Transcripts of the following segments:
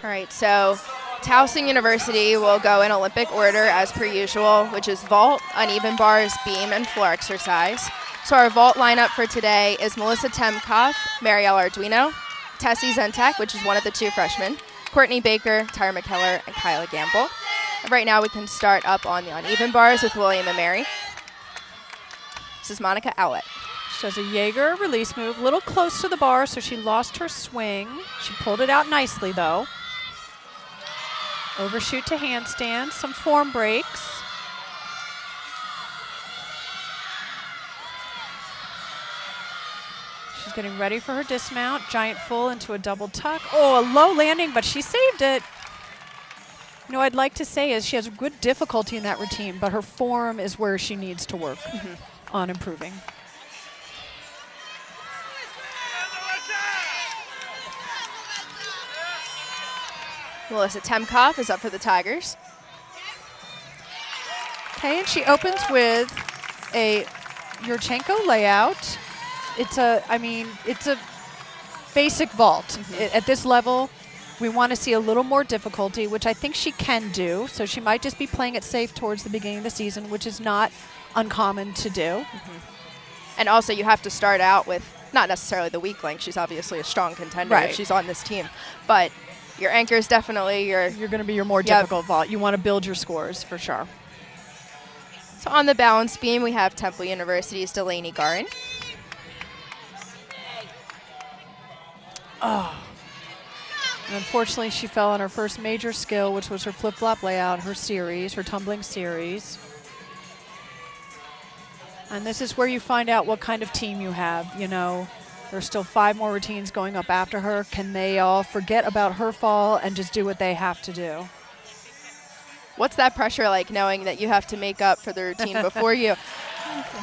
All right, so Towson University will go in Olympic order as per usual, which is vault, uneven bars, beam, and floor exercise. So our vault lineup for today is Melissa Temkoff, Marielle Arduino, Tessie Zentek, which is one of the two freshmen, Courtney Baker, Tyra McKellar, and Kyla Gamble. And right now we can start up on the uneven bars with William and Mary. This is Monica Owlett. She does a Jaeger release move, a little close to the bar, so she lost her swing. She pulled it out nicely, though. Overshoot to handstand, some form breaks. She's getting ready for her dismount. Giant full into a double tuck. Oh, a low landing, but she saved it. You know, I'd like to say is she has good difficulty in that routine, but her form is where she needs to work on improving. Melissa Temkoff is up for the Tigers. Okay, and she opens with a Yurchenko layout. It's a basic vault. At this level, we want to see a little more difficulty, which I think she can do. So she might just be playing it safe towards the beginning of the season, which is not uncommon to do. And also you have to start out with not necessarily the weak link. She's obviously a strong contender if she's on this team. But your anchor is definitely you're going to be your more difficult vault. You want to build your scores for sure. So on the balance beam, we have Temple University's Delaney Garin. Oh. And unfortunately, she fell on her first major skill, which was her flip-flop layout, her series, her tumbling series. And this is where you find out what kind of team you have. You know, there's still 5 more routines going up after her. Can they all forget about her fall and just do what they have to do? What's that pressure like, knowing that you have to make up for the routine before you?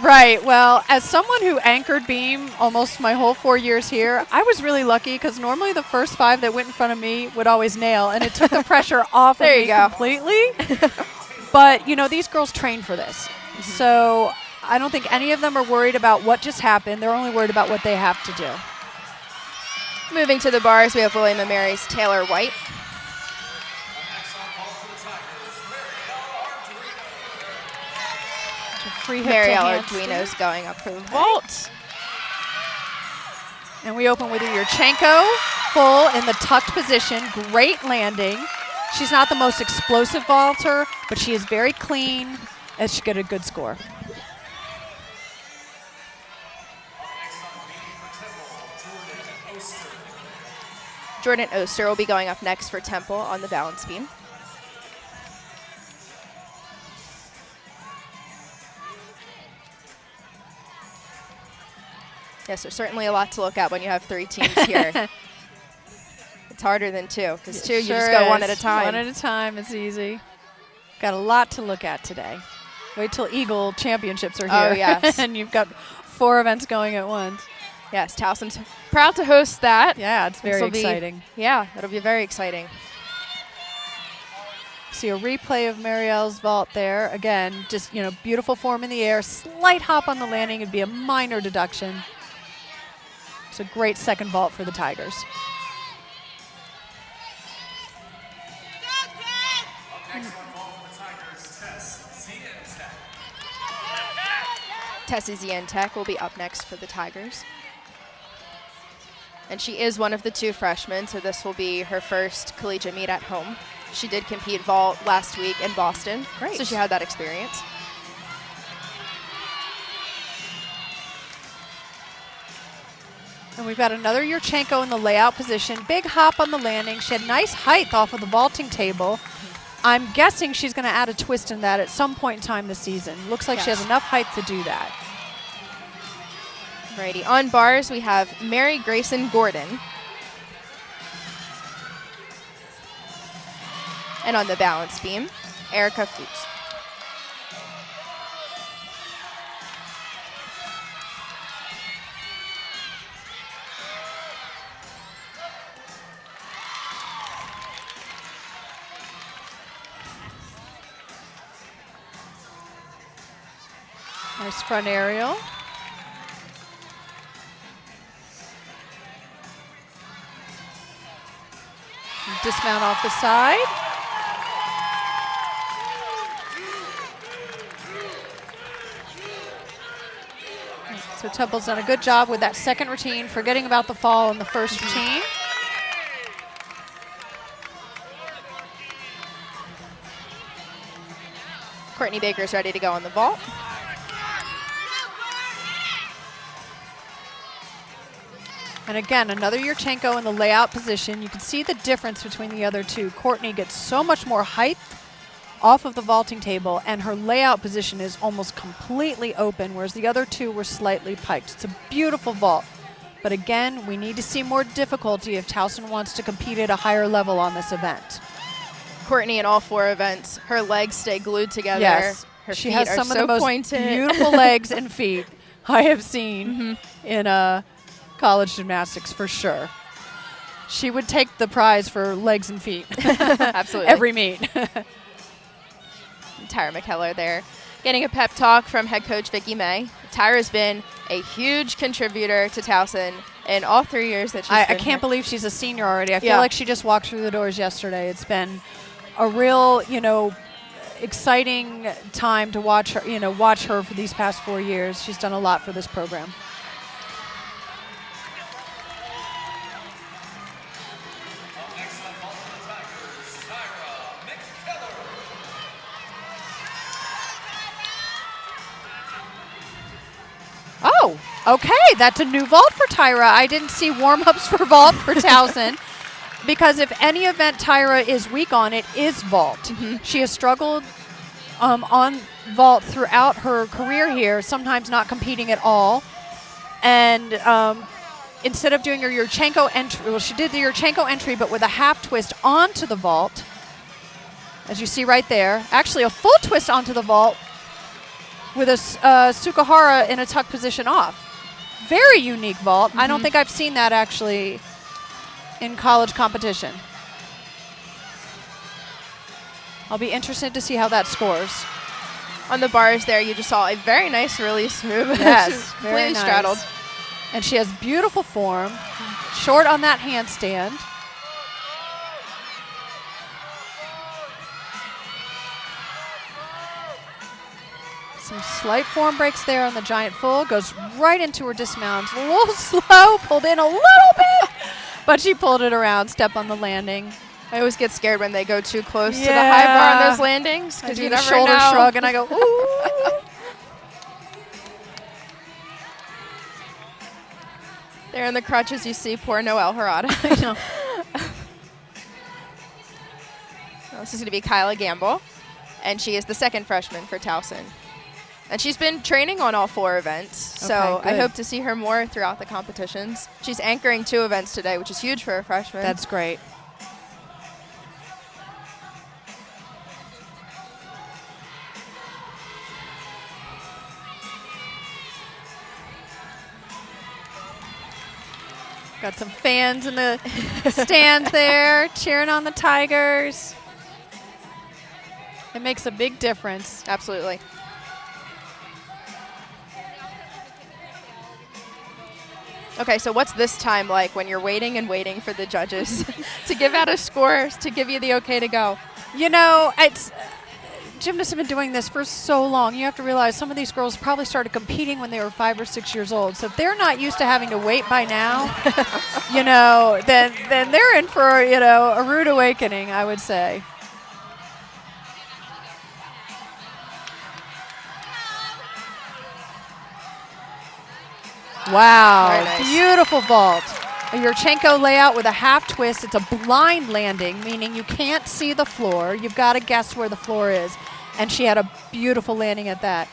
Right. Well, as someone who anchored beam almost my whole 4 years here, I was really lucky because normally the first 5 that went in front of me would always nail, and it took the pressure off of me completely. But, you know, these girls train for this. So I don't think any of them are worried about what just happened. They're only worried about what they have to do. Moving to the bars, we have William and Mary's Taylor White. Marielle Arduino's going up for the vault. And we open with a Yurchenko full in the tucked position. Great landing. She's not the most explosive vaulter, but she is very clean, and she got a good score. Jordan Oster will be going up next for Temple on the balance beam. Yes, there's certainly a lot to look at when you have 3 teams here. It's harder than 2, because 2, you just go one at a time. One at a time, it's easy. Got a lot to look at today. Wait till Eagle Championships are here. Oh, yes. And you've got 4 events going at once. Yes, Towson's proud to host that. Yeah, it's very exciting. It'll be very exciting. See a replay of Marielle's vault there. Again, just, you know, beautiful form in the air. Slight hop on the landing would be a minor deduction. It's a great second vault for the Tigers. Tessie Zentek will be up next for the Tigers. And she is one of the 2 freshmen, so this will be her first collegiate meet at home. She did compete vault last week in Boston, so she had that experience. And we've got another Yurchenko in the layout position. Big hop on the landing. She had nice height off of the vaulting table. I'm guessing she's going to add a twist in that at some point in time this season. Looks like she has enough height to do that. Righty. On bars, we have Mary Grayson Gordon. And on the balance beam, Erica Fuchs. Nice front aerial. dismount off the side. So Temple's done a good job with that second routine, forgetting about the fall in the first routine. Courtney Baker's ready to go on the vault. And again, another Yurchenko in the layout position. You can see the difference between the other two. Courtney gets so much more height off of the vaulting table, and her layout position is almost completely open, whereas the other two were slightly piked. It's a beautiful vault. But again, we need to see more difficulty if Towson wants to compete at a higher level on this event. Courtney in all 4 events, her legs stay glued together. Yes, Her she feet has are some so of the most pointed. beautiful legs and feet I have seen in college gymnastics for sure. She would take the prize for legs and feet. Absolutely. Every meet. Tyra McKellar there, getting a pep talk from head coach Vicki May. Tyra's been a huge contributor to Towson in all 3 years that she's been I can't believe she's a senior already. I feel Yeah. like she just walked through the doors yesterday. It's been a real, exciting time to watch her for these past 4 years. She's done a lot for this program. Oh, okay. That's a new vault for Tyra. I didn't see warm-ups for vault for Towson because if any event Tyra is weak on, it is vault. She has struggled on vault throughout her career here, sometimes not competing at all. And instead of doing her Yurchenko entry, well, she did the Yurchenko entry, but with a half twist onto the vault, as you see right there. Actually, a full twist onto the vault with a Sukahara in a tuck position off. Very unique vault. I don't think I've seen that actually in college competition. I'll be interested to see how that scores. On the bars there, you just saw a very nice release move. Yes, She's very completely nice. straddled. And she has beautiful form, short on that handstand. Some slight form breaks there on the giant full. Goes right into her dismount. A little slow, pulled in a little bit, but she pulled it around, step on the landing. I always get scared when they go too close to the high bar on those landings I because do you the never shoulder know. shrug and I go, ooh. There in the crutches, you see poor Noelle Harada. I know. This is going to be Kyla Gamble, and she is the second freshman for Towson. And she's been training on all 4 events, so Okay, I good. hope to see her more throughout the competitions. She's anchoring 2 events today, which is huge for a freshman. That's great. Got some fans in the stands there cheering on the Tigers. It makes a big difference. Absolutely. Okay, so what's this time like when you're waiting and waiting for the judges to give out a score to give you the okay to go? You know, it's gymnasts have been doing this for so long. You have to realize some of these girls probably started competing when they were 5 or 6 years old. So if they're not used to having to wait by now, then they're in for, a rude awakening, I would say. Wow, Very nice. beautiful vault. A Yurchenko layout with a half twist. It's a blind landing, meaning you can't see the floor. You've got to guess where the floor is. And she had a beautiful landing at that.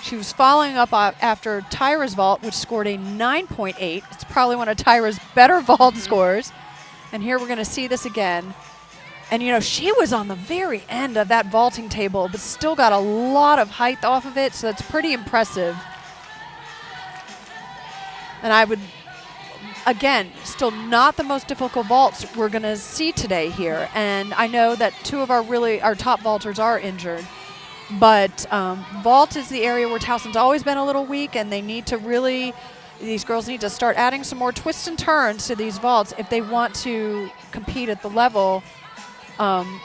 She was following up after Tyra's vault, which scored a 9.8. It's probably one of Tyra's better vault scores. And here we're going to see this again. And, she was on the very end of that vaulting table, but still got a lot of height off of it, so that's pretty impressive. And I would, again, still not the most difficult vaults we're going to see today here. And I know that 2 of our top vaulters are injured. But vault is the area where Towson's always been a little weak, and they need to really, these girls need to start adding some more twists and turns to these vaults if they want to compete at the level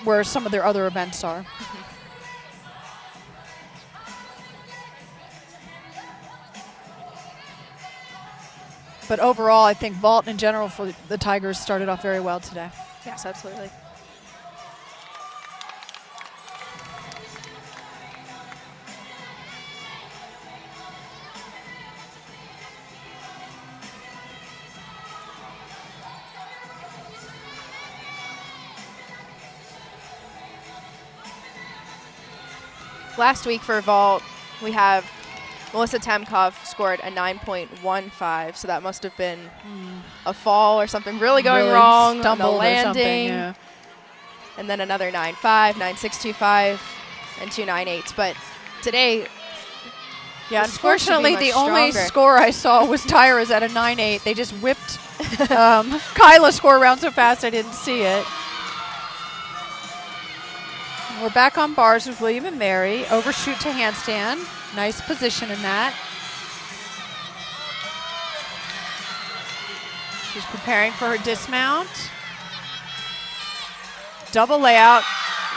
where some of their other events are. But overall, I think vault in general for the Tigers started off very well today. Yes, absolutely. Last week for vault, we have Melissa Temkov scored a 9.15, so that must have been a fall or something really going wrong on the landing. Yeah. And then another 9.5, 9.625, and 2.98s. But today, yeah, unfortunately, the only score I saw was Tyra's at a 9.8. They just whipped Kyla's score around so fast I didn't see it. We're back on bars with William and Mary. Overshoot to handstand. Nice position in that. She's preparing for her dismount. Double layout.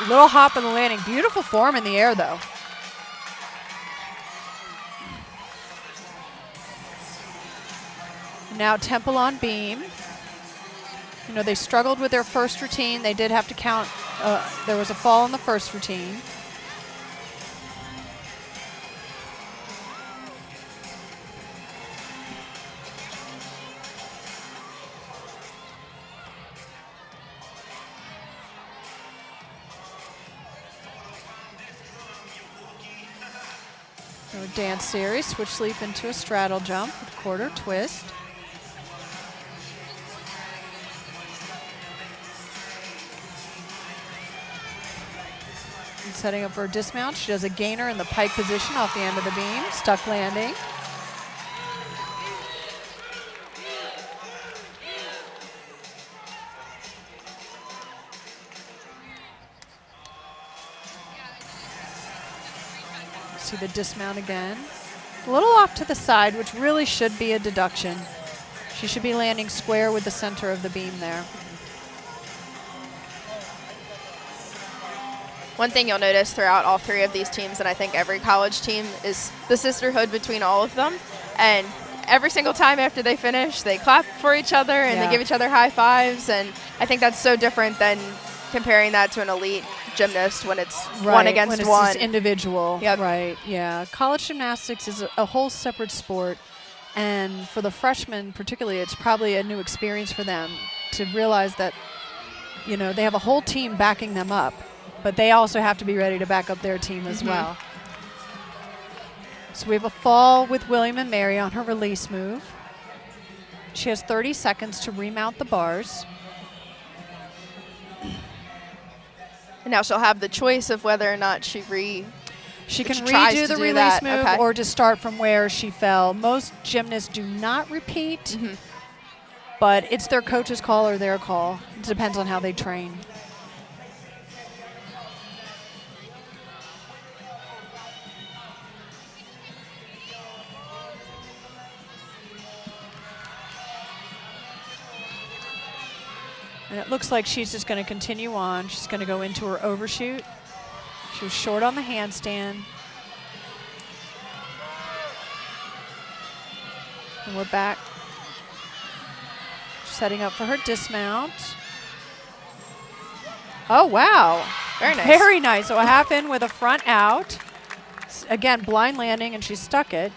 Little hop in the landing. Beautiful form in the air, though. Now Temple on beam. You know, they struggled with their first routine. They did have to count. There was a fall in the first routine. So dance series, switch leap into a straddle jump with quarter twist. Setting up for a dismount. She does a gainer in the pike position off the end of the beam. Stuck landing. See the dismount again. A little off to the side, which really should be a deduction. She should be landing square with the center of the beam there. One thing you'll notice throughout all three of these teams, and I think every college team, is the sisterhood between all of them. And every single time after they finish, they clap for each other and they give each other high fives. And I think that's so different than comparing that to an elite gymnast when it's one against when it's one. Just individual. Yep. Right, yeah. College gymnastics is a whole separate sport. And for the freshmen particularly, it's probably a new experience for them to realize that, you know, they have a whole team backing them up. But they also have to be ready to back up their team as well. So we have a fall with William and Mary on her release move. She has 30 seconds to remount the bars. And now she'll have the choice of whether or not she can tries redo to the do release that. move Okay. or just start from where she fell. Most gymnasts do not repeat, but it's their coach's call or their call. It depends on how they train. And it looks like she's just going to continue on. She's going to go into her overshoot. She was short on the handstand. And we're back. Setting up for her dismount. Oh, wow. Very nice. Very nice. So a half in with a front out. Again, blind landing, and she stuck it.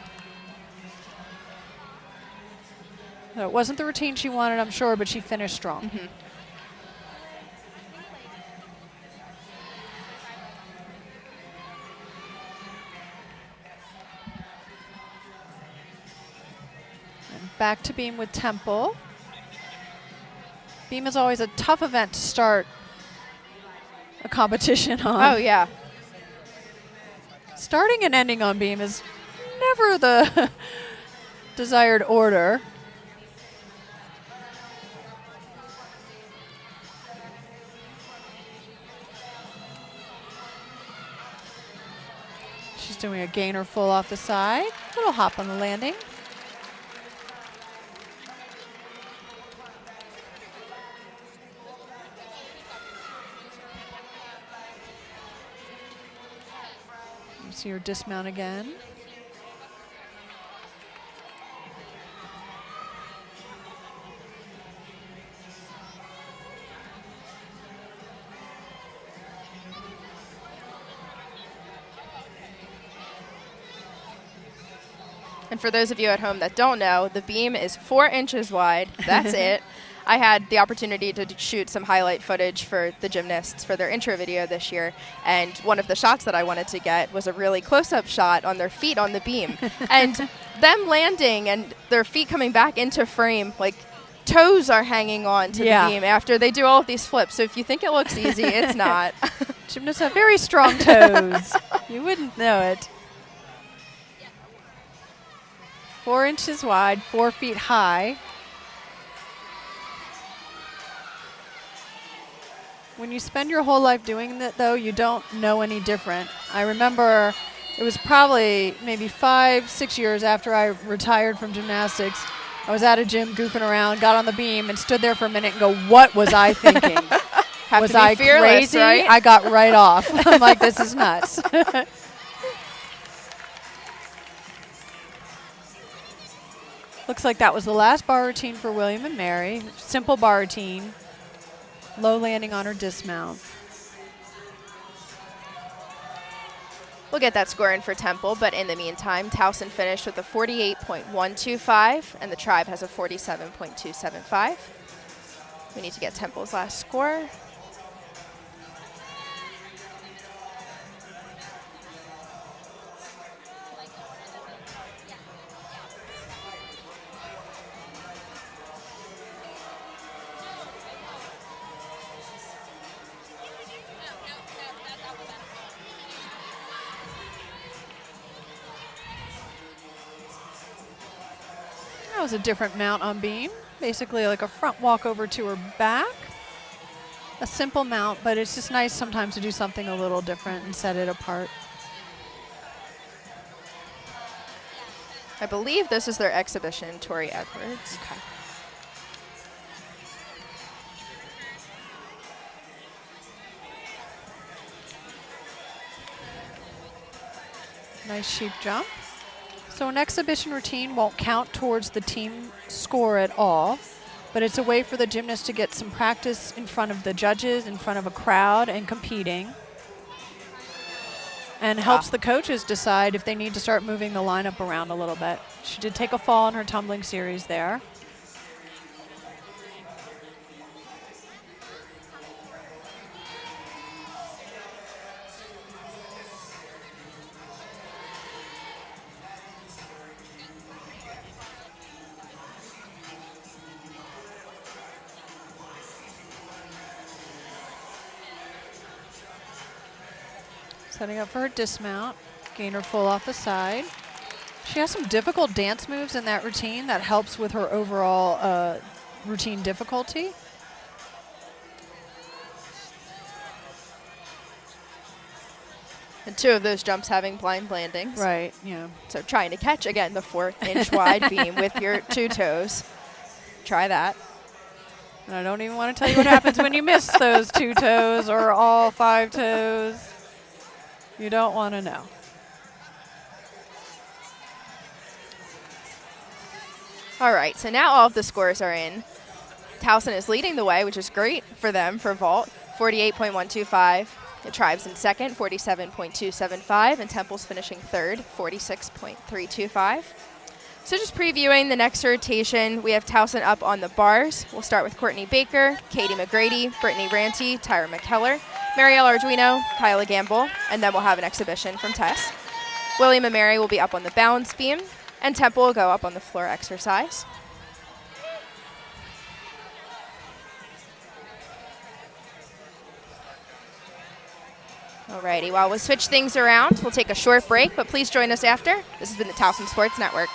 So it wasn't the routine she wanted, I'm sure, but she finished strong. Back to beam with Temple. Beam is always a tough event to start a competition on. Oh, yeah. Starting and ending on beam is never the desired order. She's doing a gainer full off the side. Little hop on the landing. See her dismount again. And for those of you at home that don't know, the beam is 4 inches wide. That's it. I had the opportunity to shoot some highlight footage for the gymnasts for their intro video this year. And one of the shots that I wanted to get was a really close-up shot on their feet on the beam. And them landing and their feet coming back into frame, like toes are hanging on to the beam after they do all of these flips. So if you think it looks easy, it's not. Gymnasts have very strong toes. You wouldn't know it. 4 inches wide, 4 feet high. When you spend your whole life doing that, though, you don't know any different. I remember it was probably maybe 5-6 years after I retired from gymnastics. I was at a gym goofing around, got on the beam, and stood there for a minute and go, what was I thinking? Was I crazy? Right? I got right off. I'm like, this is nuts. Looks like that was the last bar routine for William and Mary. Simple bar routine. Low landing on her dismount. We'll get that score in for Temple, but in the meantime, Towson finished with a 48.125, and the Tribe has a 47.275. We need to get Temple's last score. That was a different mount on beam. Basically like a front walk over to her back. A simple mount, but it's just nice sometimes to do something a little different and set it apart. I believe this is their exhibition, Tori Edwards. Okay. Nice sheep jump. So an exhibition routine won't count towards the team score at all, but it's a way for the gymnast to get some practice in front of the judges, in front of a crowd, and competing. And helps the coaches decide if they need to start moving the lineup around a little bit. She did take a fall in her tumbling series there. Setting up for her dismount, gain her full off the side. She has some difficult dance moves in that routine that helps with her overall routine difficulty. And 2 of those jumps having blind landings. Right, yeah. So trying to catch, again, the 4-inch wide beam with your 2 toes. Try that. And I don't even want to tell you what happens when you miss those 2 toes or all 5 toes. You don't want to know. All right, so now all of the scores are in. Towson is leading the way, which is great for them for vault, 48.125. The Tribe's in second, 47.275, and Temple's finishing third, 46.325. So just previewing the next rotation, we have Towson up on the bars. We'll start with Courtney Baker, Katie McGrady, Brittany Ranty, Tyra McKellar, Marielle Arduino, Kyla Gamble, and then we'll have an exhibition from Tess. William and Mary will be up on the balance beam, and Temple will go up on the floor exercise. Alrighty, while we'll switch things around, we'll take a short break, but please join us after. This has been the Towson Sports Network.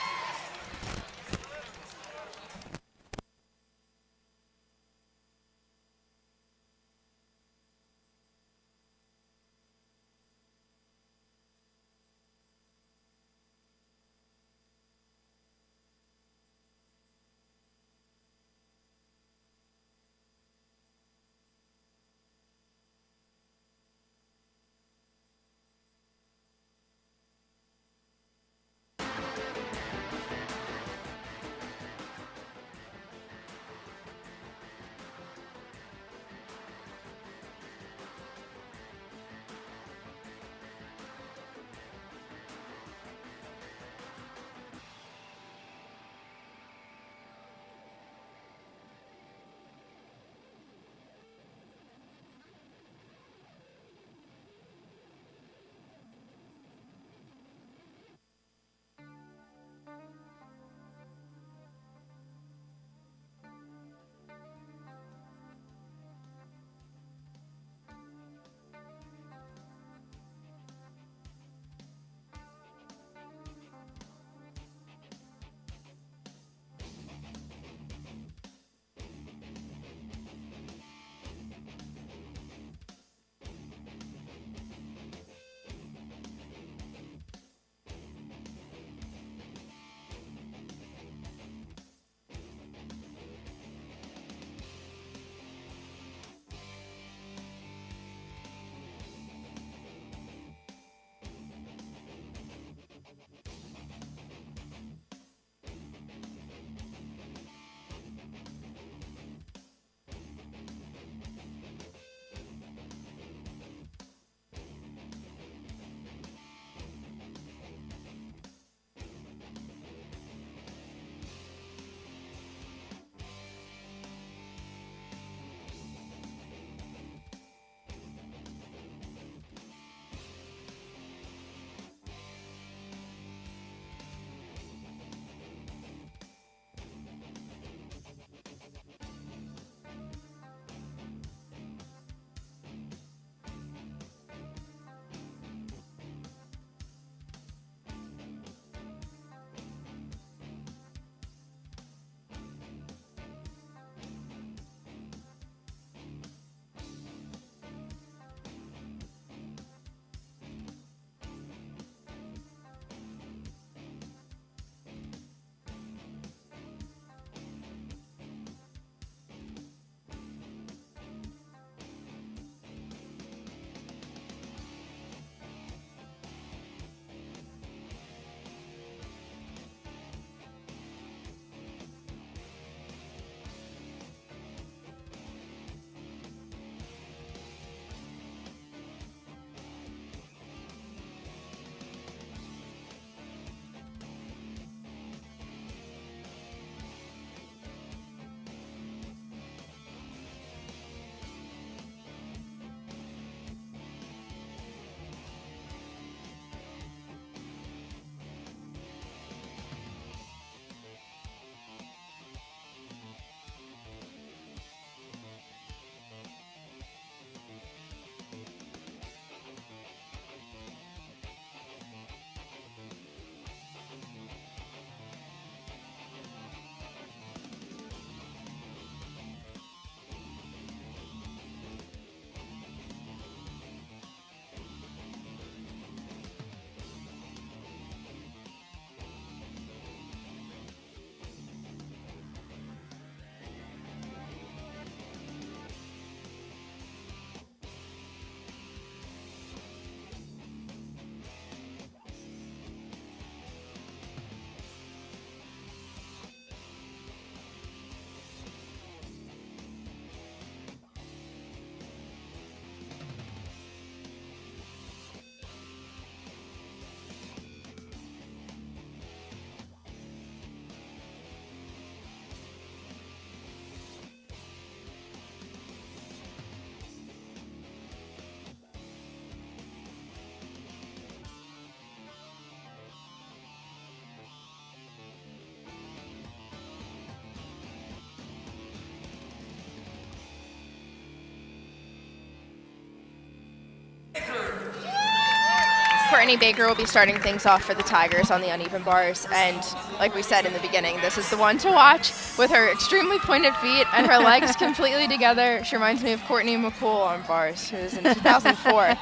Courtney Baker will be starting things off for the Tigers on the uneven bars. And like we said in the beginning, this is the one to watch with her extremely pointed feet and her legs completely together. She reminds me of Courtney McCool on bars, who was in 2004.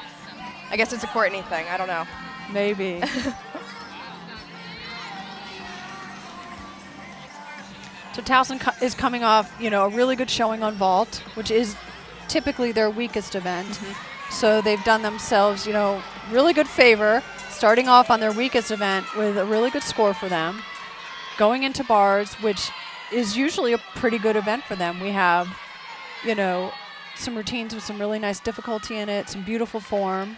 I guess it's a Courtney thing. I don't know. Maybe. So Towson is coming off, a really good showing on vault, which is typically their weakest event. Mm-hmm. So they've done themselves, really good favor, starting off on their weakest event with a really good score for them, going into bars, which is usually a pretty good event for them. We have, some routines with some really nice difficulty in it, some beautiful form.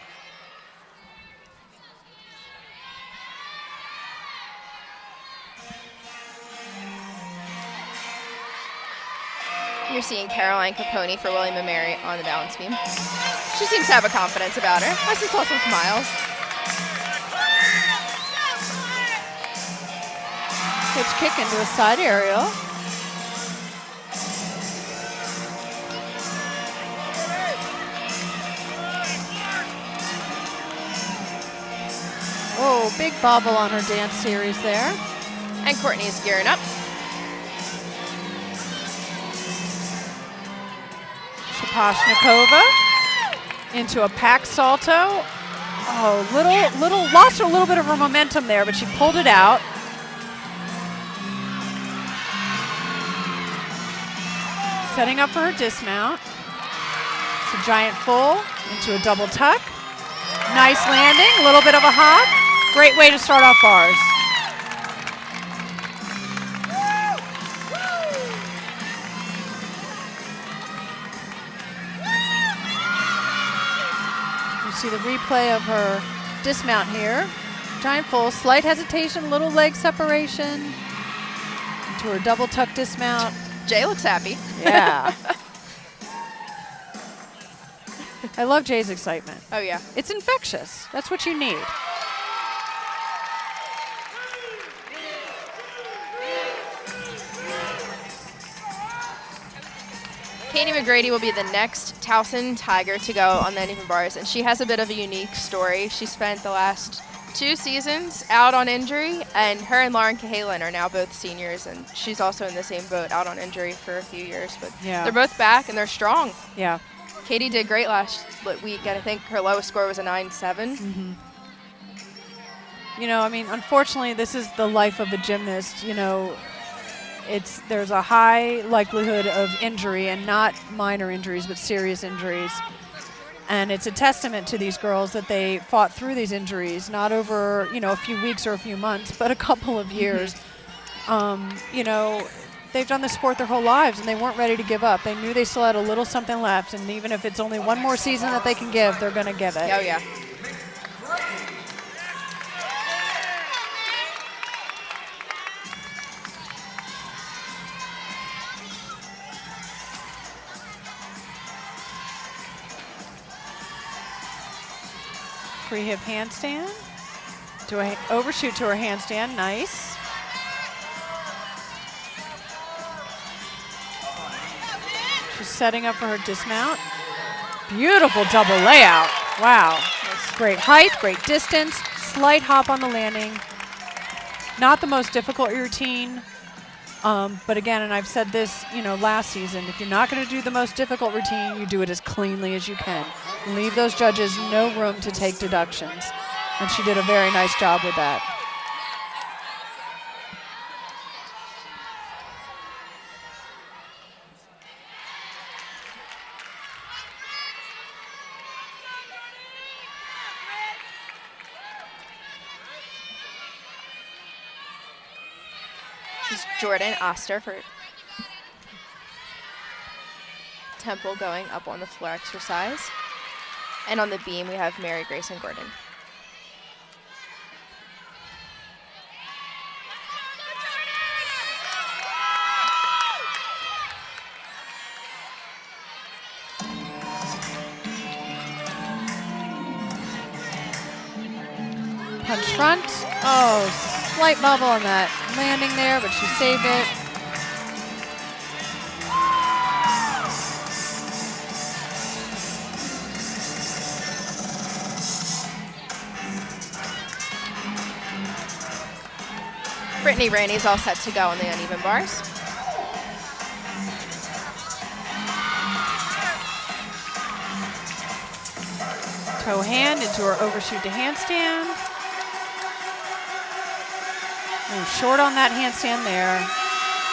You're seeing Caroline Capone for William & Mary on the balance beam. She seems to have a confidence about her. I just saw some smiles. Switch kick into a side aerial. Oh, big bobble on her dance series there. And Courtney's gearing up. Shapashnikova into a pack salto. Oh, lost a little bit of her momentum there, but she pulled it out. Setting up for her dismount. It's a giant full into a double tuck. Nice landing, a little bit of a hop. Great way to start off bars. See the replay of her dismount here. Giant full, slight hesitation, little leg separation into her double tuck dismount. Jay looks happy. Yeah. I love Jay's excitement. Oh, yeah. It's infectious. That's what you need. Katie McGrady will be the next Towson Tiger to go on the uneven bars, and she has a bit of a unique story. She spent the last 2 seasons out on injury, and her and Lauren Cahalan are now both seniors, and she's also in the same boat, out on injury for a few years. But they're both back, and they're strong. Yeah. Katie did great last week, and I think her lowest score was a 9.7. Mm-hmm. Unfortunately, this is the life of a gymnast. There's a high likelihood of injury, and not minor injuries, but serious injuries. And it's a testament to these girls that they fought through these injuries, not over, a few weeks or a few months, but a couple of years. They've done the sport their whole lives, and they weren't ready to give up. They knew they still had a little something left, and even if it's only one more season that they can give, they're going to give it. Oh, yeah. Free hip handstand. Do a overshoot to her handstand. Nice. She's setting up for her dismount. Beautiful double layout. Wow. Great height, great distance, slight hop on the landing. Not the most difficult routine. But again, and I've said this, last season, if you're not going to do the most difficult routine, you do it as cleanly as you can. Leave those judges no room to take deductions. And she did a very nice job with that. This is Jordan Oster for Temple going up on the floor exercise. And on the beam, we have Mary Grayson Gordon. Punch front. Oh, slight bubble on that landing there, but she saved it. Brittany Randy's all set to go on the uneven bars. Toe hand into her overshoot to handstand. Ooh, short on that handstand there.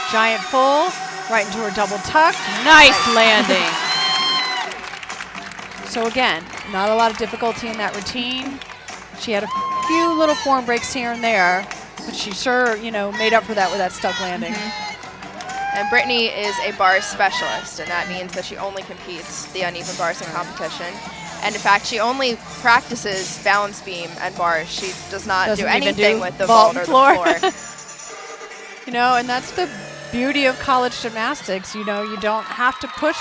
Giant full, right into her double tuck. Nice landing. So again, not a lot of difficulty in that routine. She had a few little form breaks here and there, but she sure, made up for that with that stuck landing. And Brittany is a bars specialist, and that means that she only competes the uneven bars in competition. And in fact, she only practices balance beam and bars. She does not do anything with the vault or the floor. And that's the beauty of college gymnastics. You don't have to push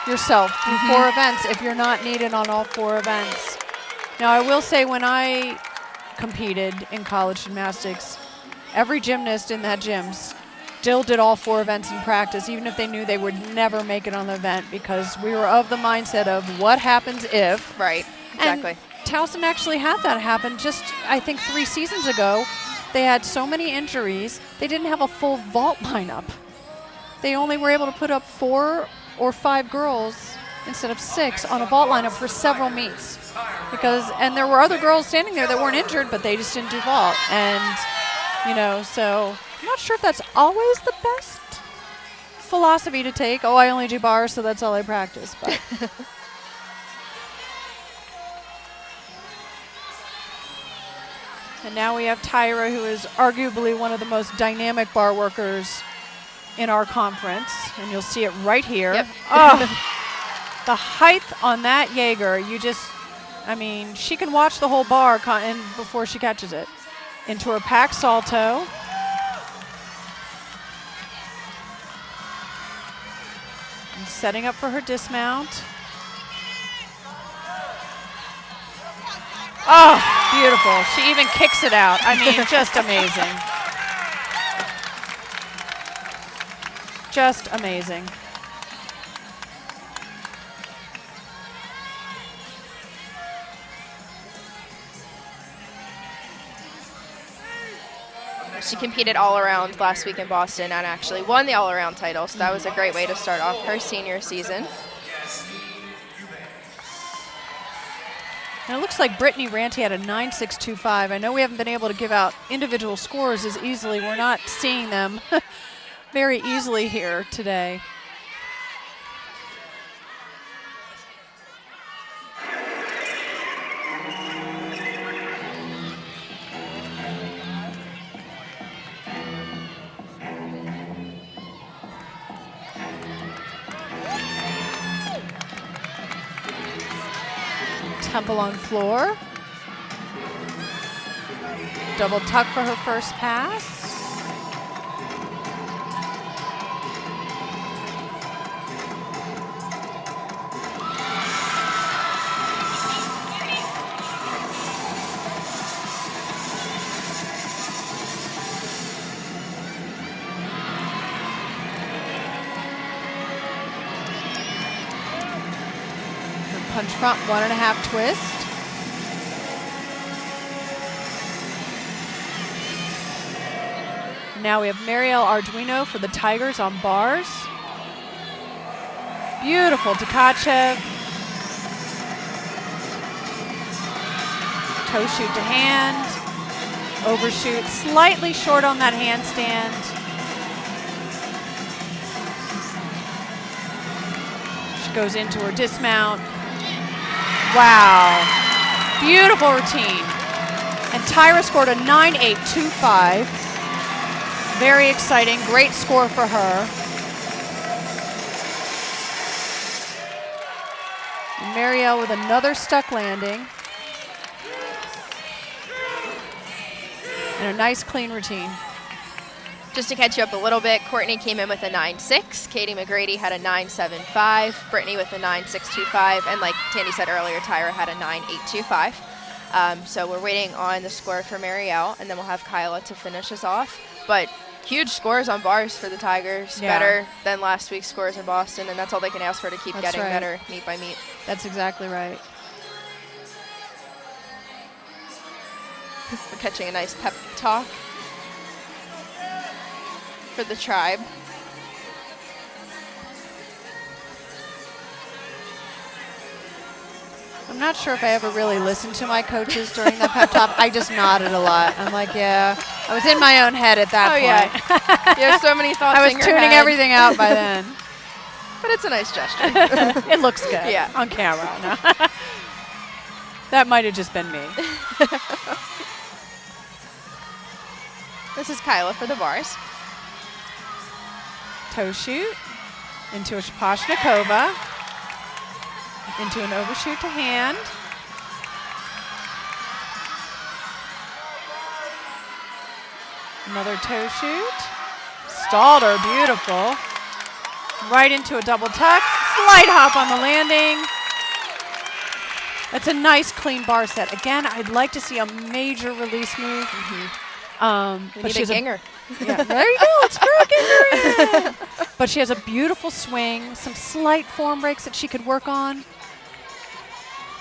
yourself through 4 events if you're not needed on all 4 events. Now, I will say when I competed in college gymnastics, every gymnast in that gym still did all 4 events in practice, even if they knew they would never make it on the event, because we were of the mindset of what happens if. Right, exactly. And Towson actually had that happen just, I think, 3 seasons ago. They had so many injuries, they didn't have a full vault lineup. They only were able to put up 4 or 5 girls instead of 6 on a vault lineup for several meets. And there were other girls standing there that weren't injured, but they just didn't do vault. And, so I'm not sure if that's always the best philosophy to take. Oh, I only do bars, so that's all I practice. But and now we have Tyra, who is arguably one of the most dynamic bar workers in our conference. And you'll see it right here. Yep. Oh, the height on that Jaeger, she can watch the whole bar before she catches it. Into her pack salto. And setting up for her dismount. Oh, beautiful. She even kicks it out. Just amazing. Just amazing. She competed all around last week in Boston and actually won the all around title, so that was a great way to start off her senior season. And it looks like Brittany Ranty had a 9.625. I know we haven't been able to give out individual scores as easily. We're not seeing them very easily here today. Temple on floor. Double tuck for her first pass. Punch front, 1.5 twist. Now we have Marielle Arduino for the Tigers on bars. Beautiful Tkachev. Toe shoot to hand. Overshoot, slightly short on that handstand. She goes into her dismount. Wow, beautiful routine. And Tyra scored a 9.825. Very exciting, great score for her. And Marielle with another stuck landing. And a nice clean routine. Just to catch you up a little bit, Courtney came in with a 9.6. Katie McGrady had a 9.75. Brittany with a 9.625. And like Tandy said earlier, Tyra had a 9.825. So we're waiting on the score for Marielle, and then we'll have Kyla to finish us off. But huge scores on bars for the Tigers. Yeah. Better than last week's scores in Boston, and that's all they can ask for to keep getting better meet by meet. That's exactly right. We're catching a nice pep talk. for the tribe. I'm not sure if I ever really listened to my coaches during that pep talk. I just nodded a lot. I'm like, yeah. I was in my own head at that point. Yeah. You have so many thoughts I was in your tuning head. everything out by then. But it's a nice gesture. It looks good. Yeah. On camera. No. That might have just been me. This is Kyla for the bars. Toe shoot into a Shapashnikova. Into an overshoot to hand. Another toe shoot. Stalled her, beautiful. Right into a double tuck. Slight hop on the landing. That's a nice clean bar set. Again, I'd like to see a major release move. We But need a she's ginger. Yeah, there you go. Let's throw a ginger in. But she has a beautiful swing, some slight form breaks that she could work on.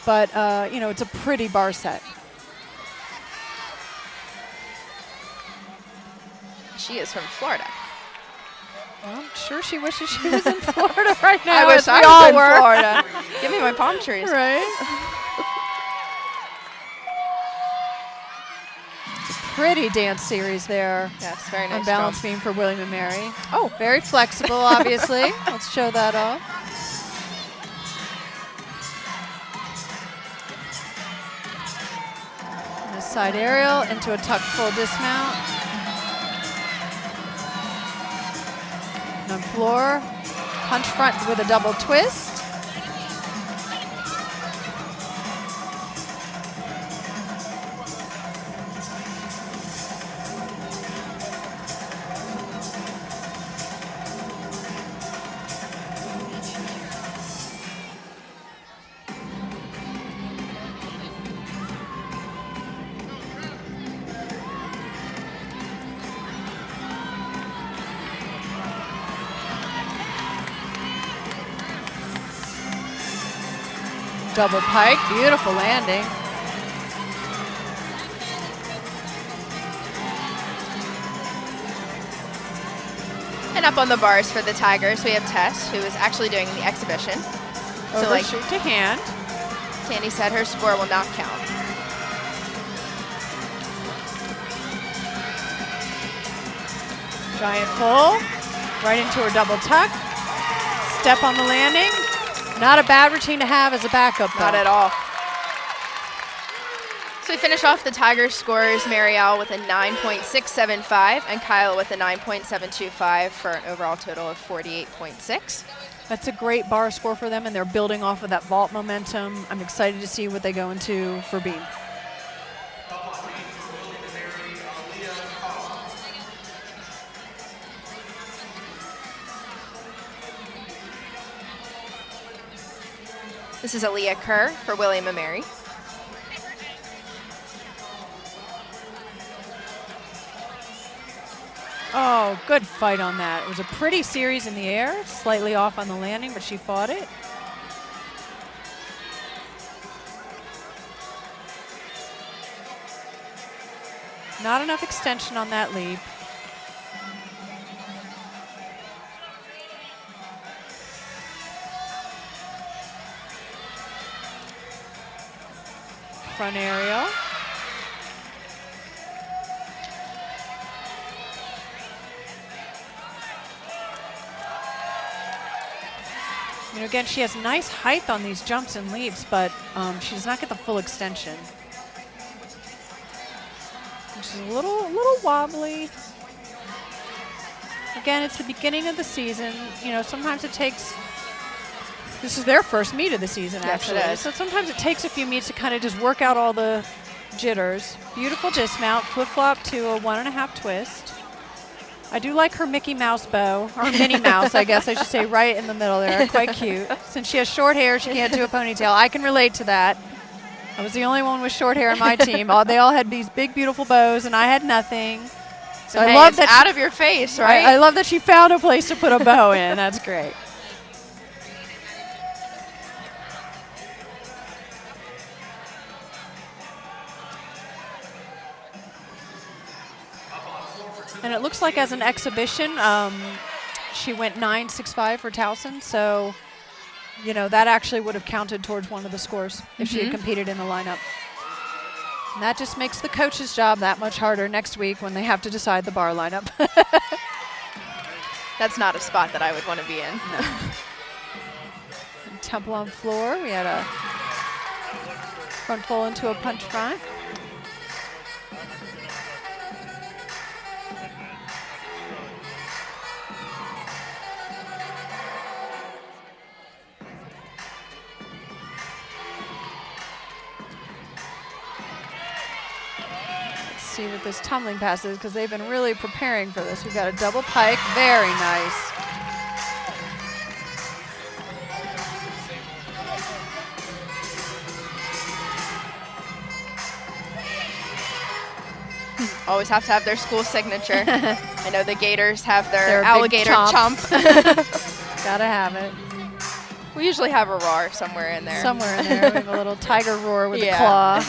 But, you know, it's a pretty bar set. She is from Florida. Well, I'm sure she wishes she was in Florida right now. I wish as we I all was in were. Florida. Give me my palm trees. Right? It's a pretty dance series there. Yes, very nice. On balance beam for William and Mary. Oh, very flexible, obviously. Let's show that off. And a side aerial into a tuck full dismount. And on floor, punch front with a double twist. Double pike, beautiful landing. And up on the bars for the Tigers, we have Tess, who is actually doing the exhibition. So, like Overshoot to hand. Tandy said, her score will not count. Giant full, right into her double tuck. Step on the landing. Not a bad routine to have as a backup, though. Not at all. So we finish off the Tigers scores, Marielle with a 9.675 and Kyle with a 9.725 for an overall total of 48.6. That's a great bar score for them, and they're building off of that vault momentum. I'm excited to see what they go into for beam. This is Aaliyah Kerr for William and Mary. Oh, good fight on that. It was a pretty series in the air, slightly off on the landing, but she fought it. Not enough extension on that leap. Front aerial. You know, again, she has nice height on these jumps and leaps, but she does not get the full extension. She's a little wobbly. Again, it's the beginning of the season. You know, sometimes it takes. This is their first meet of the season, Yes, actually. it is. So sometimes it takes a few meets to kind of just work out all the jitters. Beautiful dismount, flip-flop to a 1.5 twist. I do like her Mickey Mouse bow, or Minnie Mouse, I guess I should say, right in the middle there. Quite cute. Since she has short hair, she can't do a ponytail. I can relate to that. I was the only one with short hair on my team. They all had these big, beautiful bows, and I had nothing. So Hey, I love it's that out of your face, right? I love that she found a place to put a bow in. That's great. And it looks like as an exhibition, she went 9.65 for Towson. So, you know, that actually would have counted towards one of the scores if she had competed in the lineup. And that just makes the coach's job that much harder next week when they have to decide the bar lineup. That's not a spot that I would want to be in. No. Temple on floor. We had a front full into a punch front. Let's see what this tumbling pass is because they've been really preparing for this. We've got a double pike. Very nice. Always have to have their school signature. I know the Gators have their alligator chomp. Gotta have it. We usually have a roar somewhere in there. Somewhere in there. We have a little tiger roar with a claw.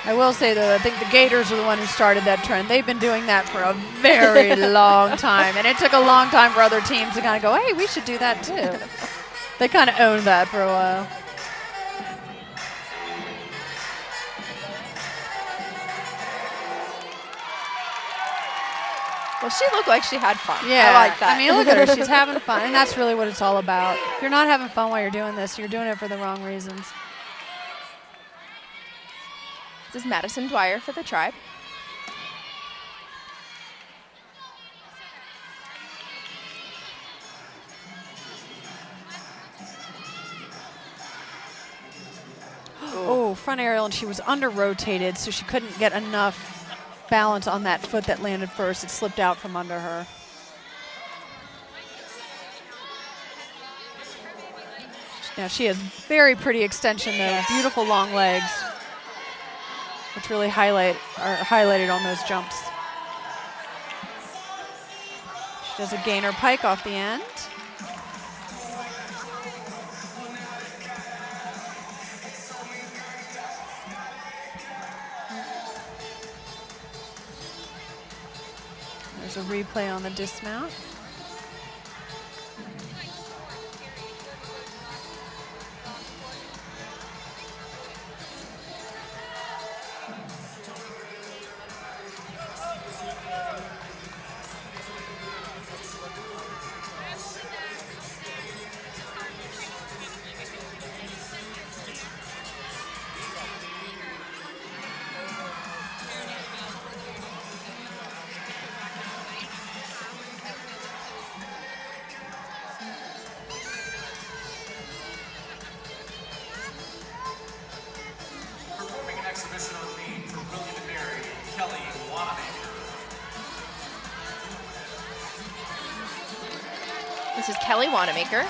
I will say, though, I think the Gators are the one who started that trend. They've been doing that for a very long time. And it took a long time for other teams to kind of go, hey, we should do that, too. They kind of owned that for a while. Well, she looked like she had fun. Yeah, I like that. I mean, look at her. She's having fun, and that's really what it's all about. If you're not having fun while you're doing this, you're doing it for the wrong reasons. This is Madison Dwyer for the Tribe. Oh, front aerial, and she was under-rotated, so she couldn't get enough balance on that foot that landed first. It slipped out from under her. Now she has very pretty extension though, beautiful long legs, which really are highlighted on those jumps. She does a gainer pike off the end. There's a replay on the dismount. This is Kelly Wanamaker,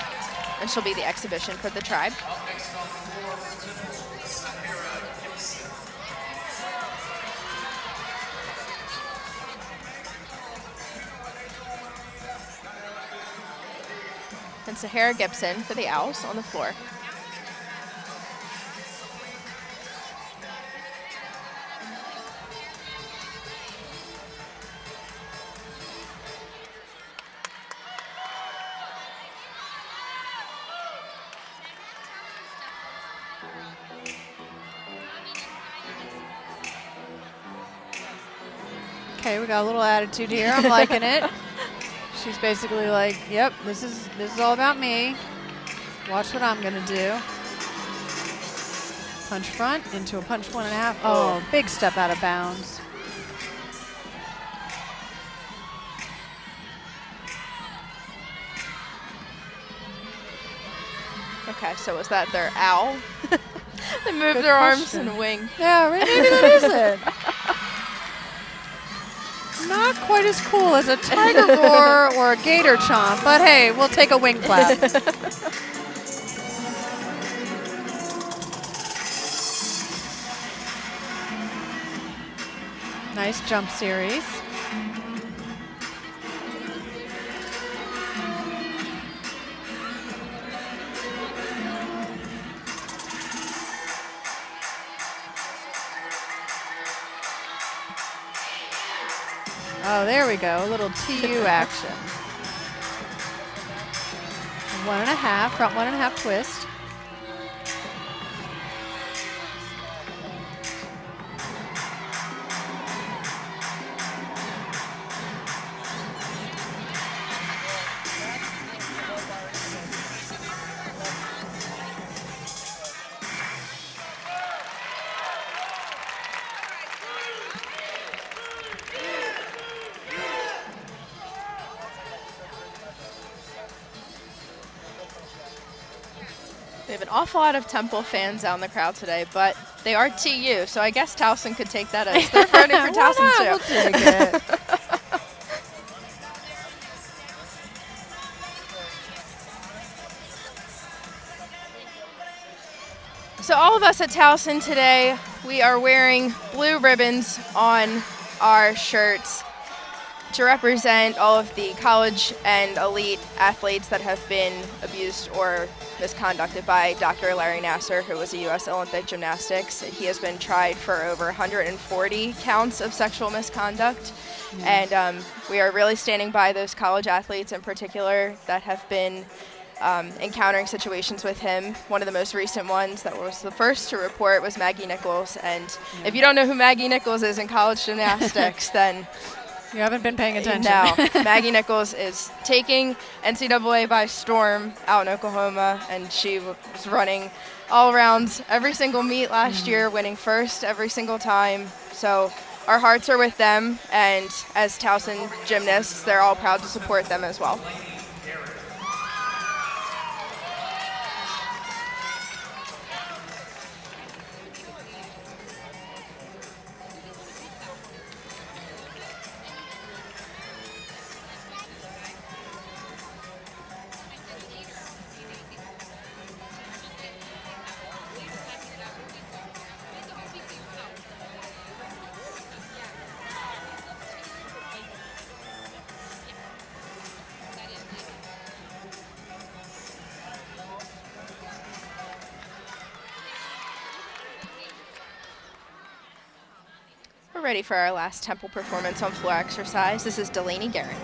and she'll be the exhibition for the Tribe. And Sahara Gibson for the Owls on the floor. Okay, we got a little attitude here. I'm liking it. She's basically like, yep, this is all about me. Watch what I'm gonna do. Punch front into a punch 1.5. Oh, big step out of bounds. Okay, so was that their owl? They moved Good their question. arms and wing. Yeah, maybe that is it. Not quite as cool as a tiger roar or a gator chomp, but hey, we'll take a wing flap. Nice jump series. Oh, there we go. A little TU action. 1.5, front 1.5 twist. We have an awful lot of Temple fans out in the crowd today, but they are TU, so I guess Towson could take that as they're voting for Towson too. We'll take it. So all of us at Towson today, we are wearing blue ribbons on our shirts to represent all of the college and elite athletes that have been abused or misconducted by Dr. Larry Nassar, who was a U.S. Olympic gymnastics. He has been tried for over 140 counts of sexual misconduct. And we are really standing by those college athletes in particular that have been encountering situations with him. One of the most recent ones that was the first to report was Maggie Nichols. And if you don't know who Maggie Nichols is in college gymnastics, then you haven't been paying attention. No. Maggie Nichols is taking NCAA by storm out in Oklahoma, and she was running all around every single meet last year, winning first every single time. So our hearts are with them, and as Towson gymnasts, they're all proud to support them as well. We're ready for our last Temple performance on floor exercise. This is Delaney Garrett.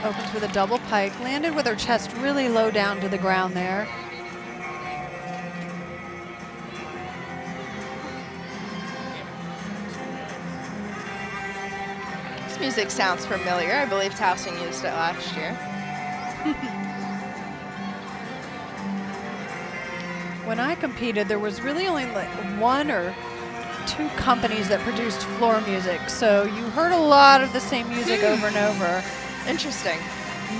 Opens with a double pike, landed with her chest really low down to the ground there. This music sounds familiar. I believe Towson used it last year. When I competed, there was really only like 1 or 2 companies that produced floor music, so you heard a lot of the same music over and over. Interesting.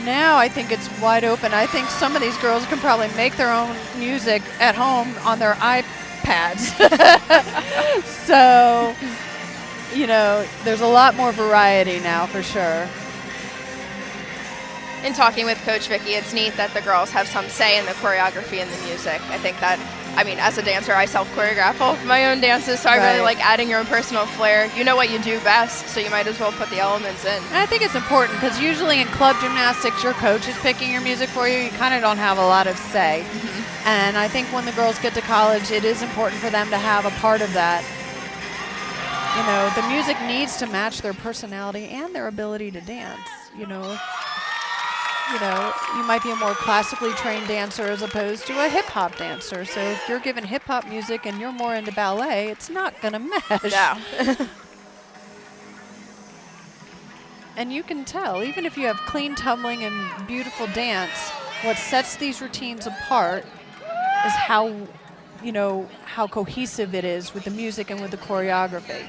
Now I think it's wide open. I think some of these girls can probably make their own music at home on their iPads. So, you know, there's a lot more variety now for sure. In talking with Coach Vicky, it's neat that the girls have some say in the choreography and the music. I think that, I mean, as a dancer, I self-choreograph all of my own dances, so I really like adding your own personal flair. You know what you do best, so you might as well put the elements in. And I think it's important because usually in club gymnastics, your coach is picking your music for you. You kind of don't have a lot of say. Mm-hmm. And I think when the girls get to college, it is important for them to have a part of that. You know, the music needs to match their personality and their ability to dance, you know. You know, you might be a more classically trained dancer as opposed to a hip-hop dancer. So if you're given hip-hop music and you're more into ballet, it's not going to mesh. No. And you can tell, even if you have clean tumbling and beautiful dance, what sets these routines apart is how, you know, how cohesive it is with the music and with the choreography.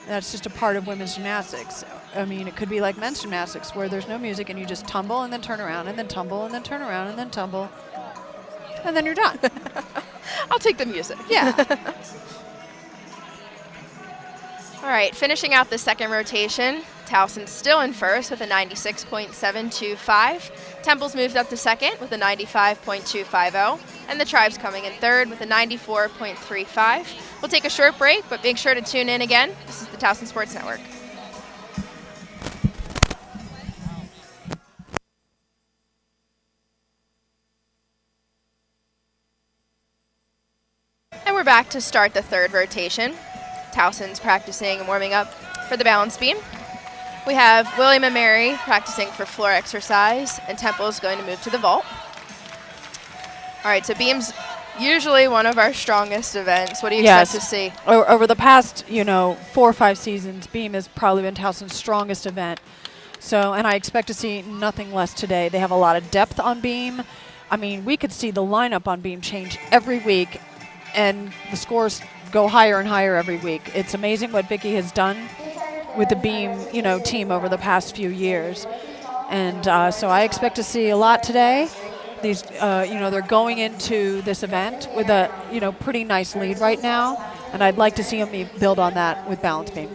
That's just a part of women's gymnastics. I mean, it could be like men's gymnastics where there's no music and you just tumble and then turn around and then tumble and then turn around and then tumble. And then you're done. I'll take the music. Yeah. All right, finishing out the second rotation, Towson's still in first with a 96.725. Temple's moved up to second with a 95.250. And the Tribe's coming in third with a 94.35. We'll take a short break, but make sure to tune in again. This is the Towson Sports Network. back to start the third rotation. Towson's practicing and warming up for the balance beam. We have William and Mary practicing for floor exercise, and Temple's going to move to the vault. All right, so beam's usually one of our strongest events. What do you expect to see? Over the past, 4 or 5 seasons, beam has probably been Towson's strongest event. So, and I expect to see nothing less today. They have a lot of depth on beam. I mean, we could see the lineup on beam change every week, and the scores go higher and higher every week. It's amazing what Vicki has done with the beam, team over the past few years. And so I expect to see a lot today. These, they're going into this event with a, pretty nice lead right now, and I'd like to see them build on that with balance beam.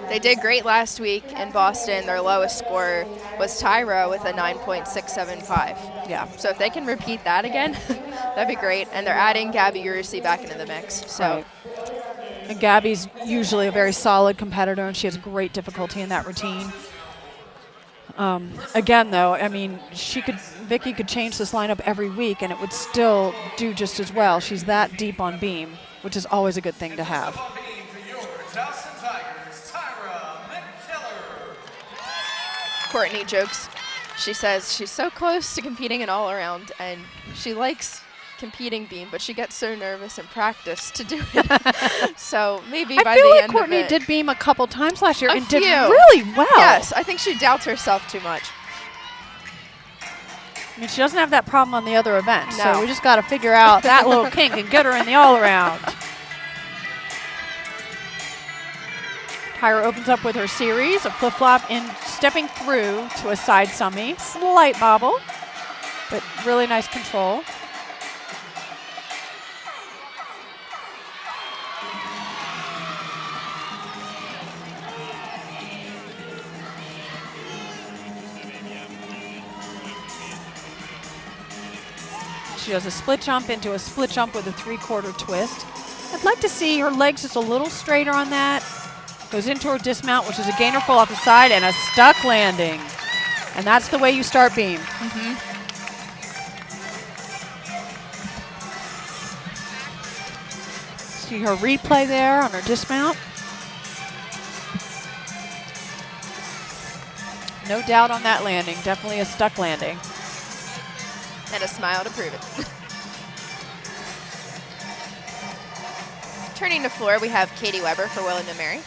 They did great last week in Boston. Their lowest score was Tyra with a 9.675. Yeah. So if they can repeat that again, that'd be great. And they're adding Gabby Ursi back into the mix. So. Right. And Gabby's usually a very solid competitor, and she has great difficulty in that routine. Again, though, I mean, Vicki could change this lineup every week, and it would still do just as well. She's that deep on beam, which is always a good thing to have. Courtney jokes. She says she's so close to competing in all around, and she likes competing beam, but she gets so nervous in practice to do it. So maybe by the end of it. I feel like Courtney did beam a couple times last year and did really well. Yes, I think she doubts herself too much. I mean, she doesn't have that problem on the other events, no. So we just got to figure out that little kink and get her in the all-around. Tyra opens up with her series, a flip-flop in stepping through to a side summy. Slight bobble, but really nice control. She does a split jump into a split jump with a 3/4 twist. I'd like to see her legs just a little straighter on that. Goes into her dismount, which is a gainer full off the side, and a stuck landing. And that's the way you start beam. See her replay there on her dismount. No doubt on that landing. Definitely a stuck landing. And a smile to prove it. Turning to floor, we have Katie Weber for William and Mary.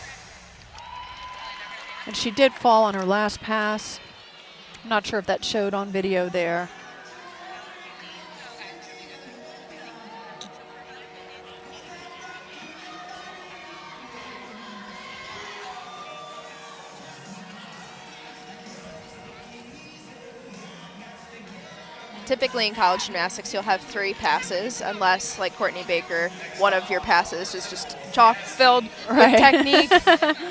And she did fall on her last pass. I'm not sure if that showed on video there. Typically in college gymnastics, you'll have 3 passes, unless, like Courtney Baker, one of your passes is just chock-filled with technique,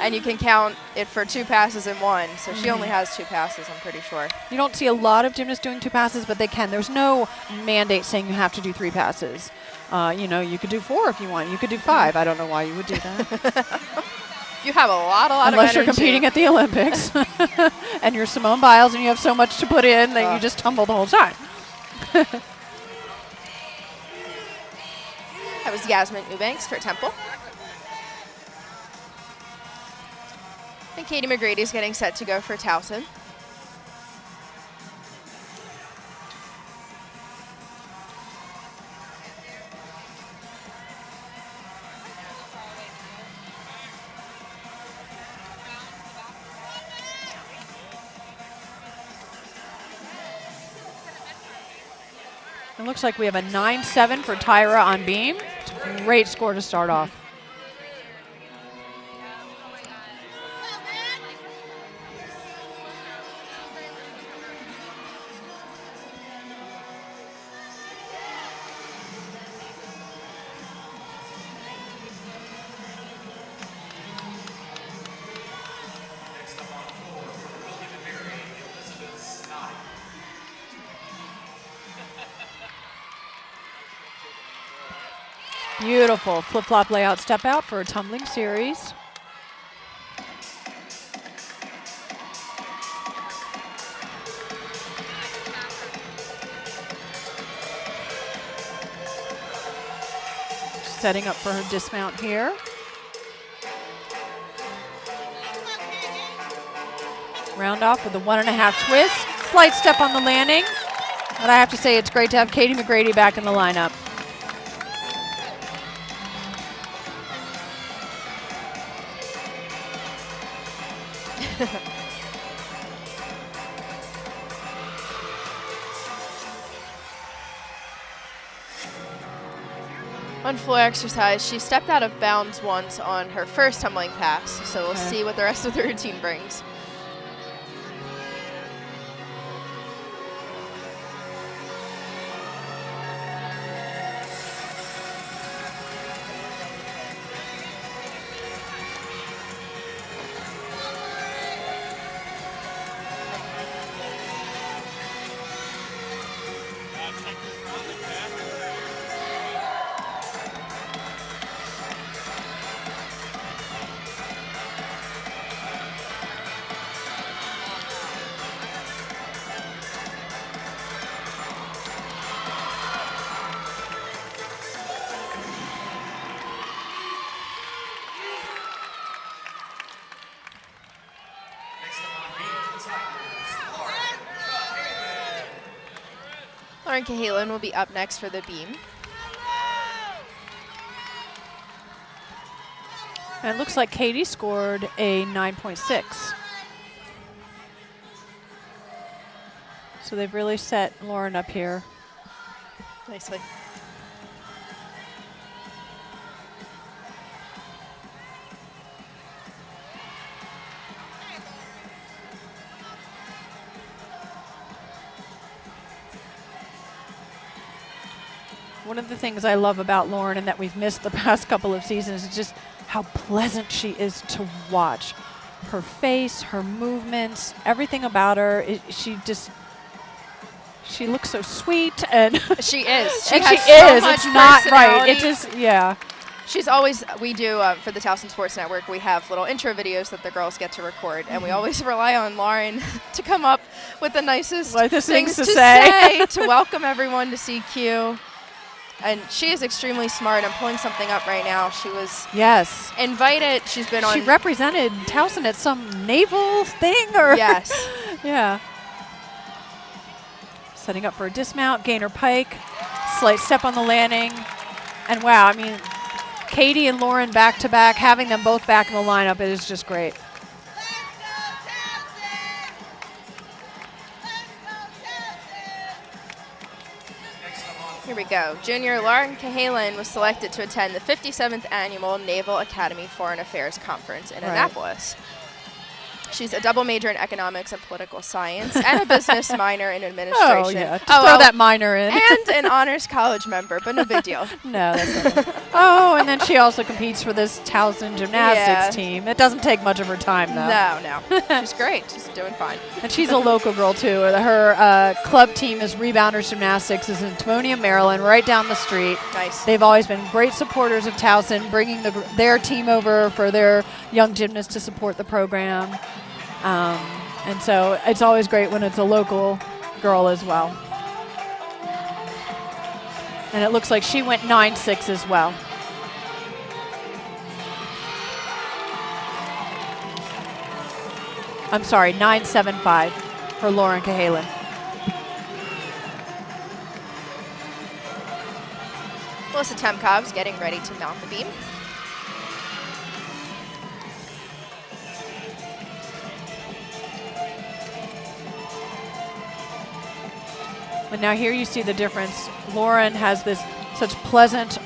and you can count it for 2 passes in one. So she only has 2 passes, I'm pretty sure. You don't see a lot of gymnasts doing 2 passes, but they can. There's no mandate saying you have to do 3 passes. You could do 4 if you want. You could do 5. I don't know why you would do that. You have a lot of Unless energy. You're competing at the Olympics, and you're Simone Biles, and you have so much to put in that you just tumble the whole time. That was Yasmin Eubanks for Temple. And Katie McGrady's getting set to go for Towson. It looks like we have a 9-7 for Tyra on beam. Great score to start off. Beautiful flip-flop layout step out for a tumbling series. setting up for her dismount here. Round off with a 1.5 twist. Slight step on the landing. But I have to say it's great to have Katie McGrady back in the lineup. On floor exercise, she stepped out of bounds once on her first tumbling pass, so we'll see what the rest of the routine brings. Lauren Cahalan will be up next for the beam. And it looks like Katie scored a 9.6. So they've really set Lauren up here. Nicely. One of the things I love about Lauren and that we've missed the past couple of seasons is just how pleasant she is to watch. Her face, her movements, everything about her, she looks so sweet and she is. She has is. So much it's not right. personality. It just, yeah. She's always, we do, for the Towson Sports Network, we have little intro videos that the girls get to record, and we always rely on Lauren to come up with the nicest things to say to welcome everyone to CQ. And she is extremely smart. I'm pulling something up right now. She was invited. She's been on. She represented Towson at some naval thing, or yes, yeah. Setting up for a dismount, gainer pike, slight step on the landing, and wow! I mean, Katie and Lauren back to back, having them both back in the lineup, it is just great. Here we go. Junior Lauren Cahalan was selected to attend the 57th Annual Naval Academy Foreign Affairs Conference in Annapolis. She's a double major in economics and political science and a business minor in administration. Oh, yeah. Throw that minor in. And an honors college member, but no big deal. No, that's not. Oh, and then she also competes for this Towson gymnastics team. It doesn't take much of her time, though. No. She's great. She's doing fine. And she's a local girl, too. Her club team is Rebounders Gymnastics, is in Timonium, Maryland, right down the street. Nice. They've always been great supporters of Towson, bringing their team over for their young gymnasts to support the program. And so it's always great when it's a local girl as well. And it looks like she went 9.6 as well. I'm sorry, 9.75 for Lauren Cahalan. Melissa Temkov's getting ready to mount the beam. But now here you see the difference. Lauren has this such pleasant,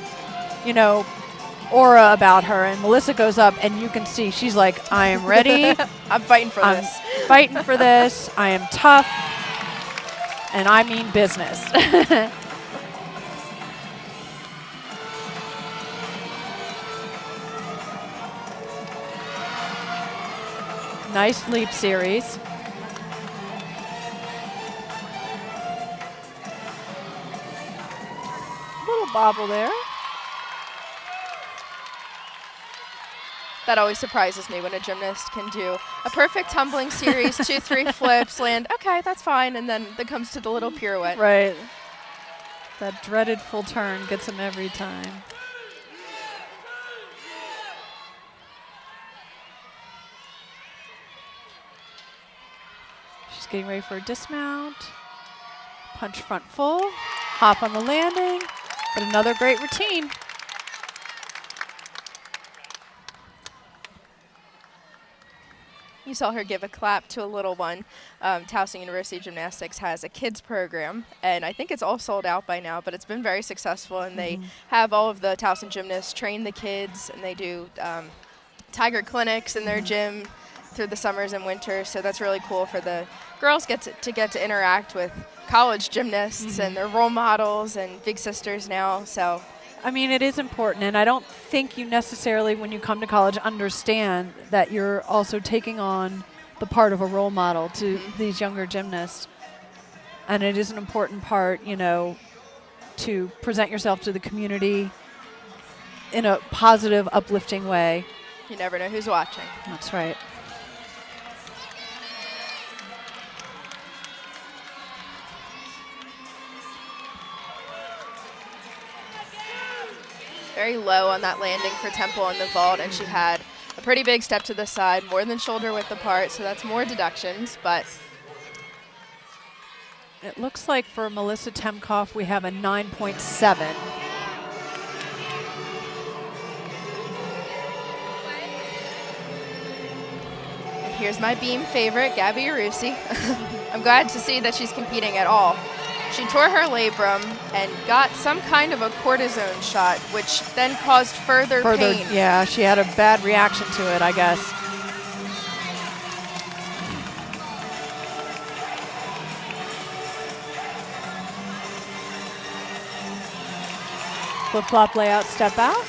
aura about her, and Melissa goes up, and you can see she's like, I am ready. I'm fighting for this. Fighting for this. I am tough, and I mean business. Nice leap series. Bobble there. That always surprises me when a gymnast can do a perfect tumbling series, 2-3 flips, land, okay, that's fine, and then it comes to the little pirouette. Right. That dreaded full turn gets him every time. Getting ready for a dismount. Punch front full. Hop on the landing. But another great routine. You saw her give a clap to a little one. Towson University Gymnastics has a kids program, and I think it's all sold out by now, but it's been very successful, and they have all of the Towson gymnasts train the kids, and they do tiger clinics in their gym through the summers and winters, so that's really cool for the girls get to interact with college gymnasts and their role models and big sisters now. So I mean, it is important, and I don't think you necessarily, when you come to college, understand that you're also taking on the part of a role model to these younger gymnasts. And it is an important part, you know, to present yourself to the community in a positive, uplifting way. You never know who's watching. That's right. Very low on that landing for Temple in the vault, and she had a pretty big step to the side, more than shoulder width apart, so that's more deductions, but it looks like for Melissa Temkoff we have a 9.7. And here's my beam favorite, Gabby Arusi. I'm glad to see that she's competing at all. She tore her labrum and got some kind of a cortisone shot, which then caused further pain. Yeah, she had a bad reaction to it, I guess. Flip-flop layout, step out.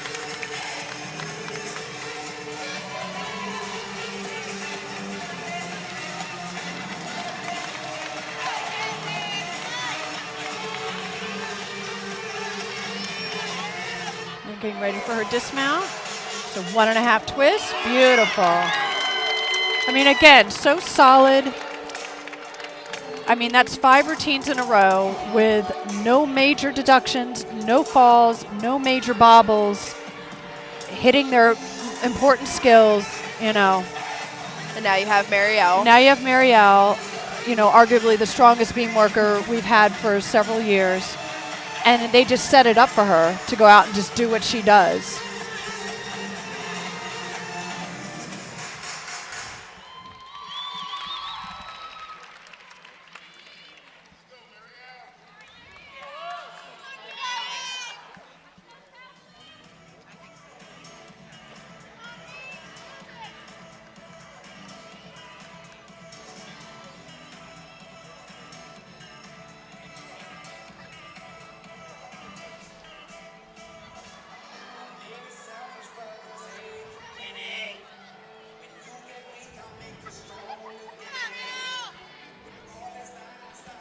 Getting ready for her dismount. So 1.5 twists. Beautiful. I mean, again, so solid. I mean, that's 5 routines in a row with no major deductions, no falls, no major bobbles, hitting their important skills, you know. And now you have Marielle. Now you have Marielle, you know, arguably the strongest beam worker we've had for several years. And they just set it up for her to go out and just do what she does.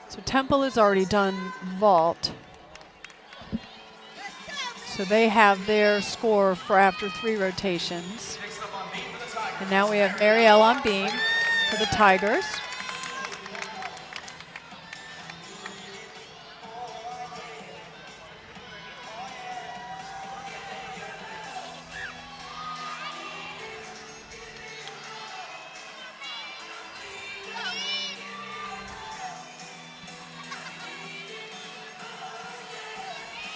So Temple has already done vault. So they have their score for after 3 rotations. And now we have Marielle on beam for the Tigers.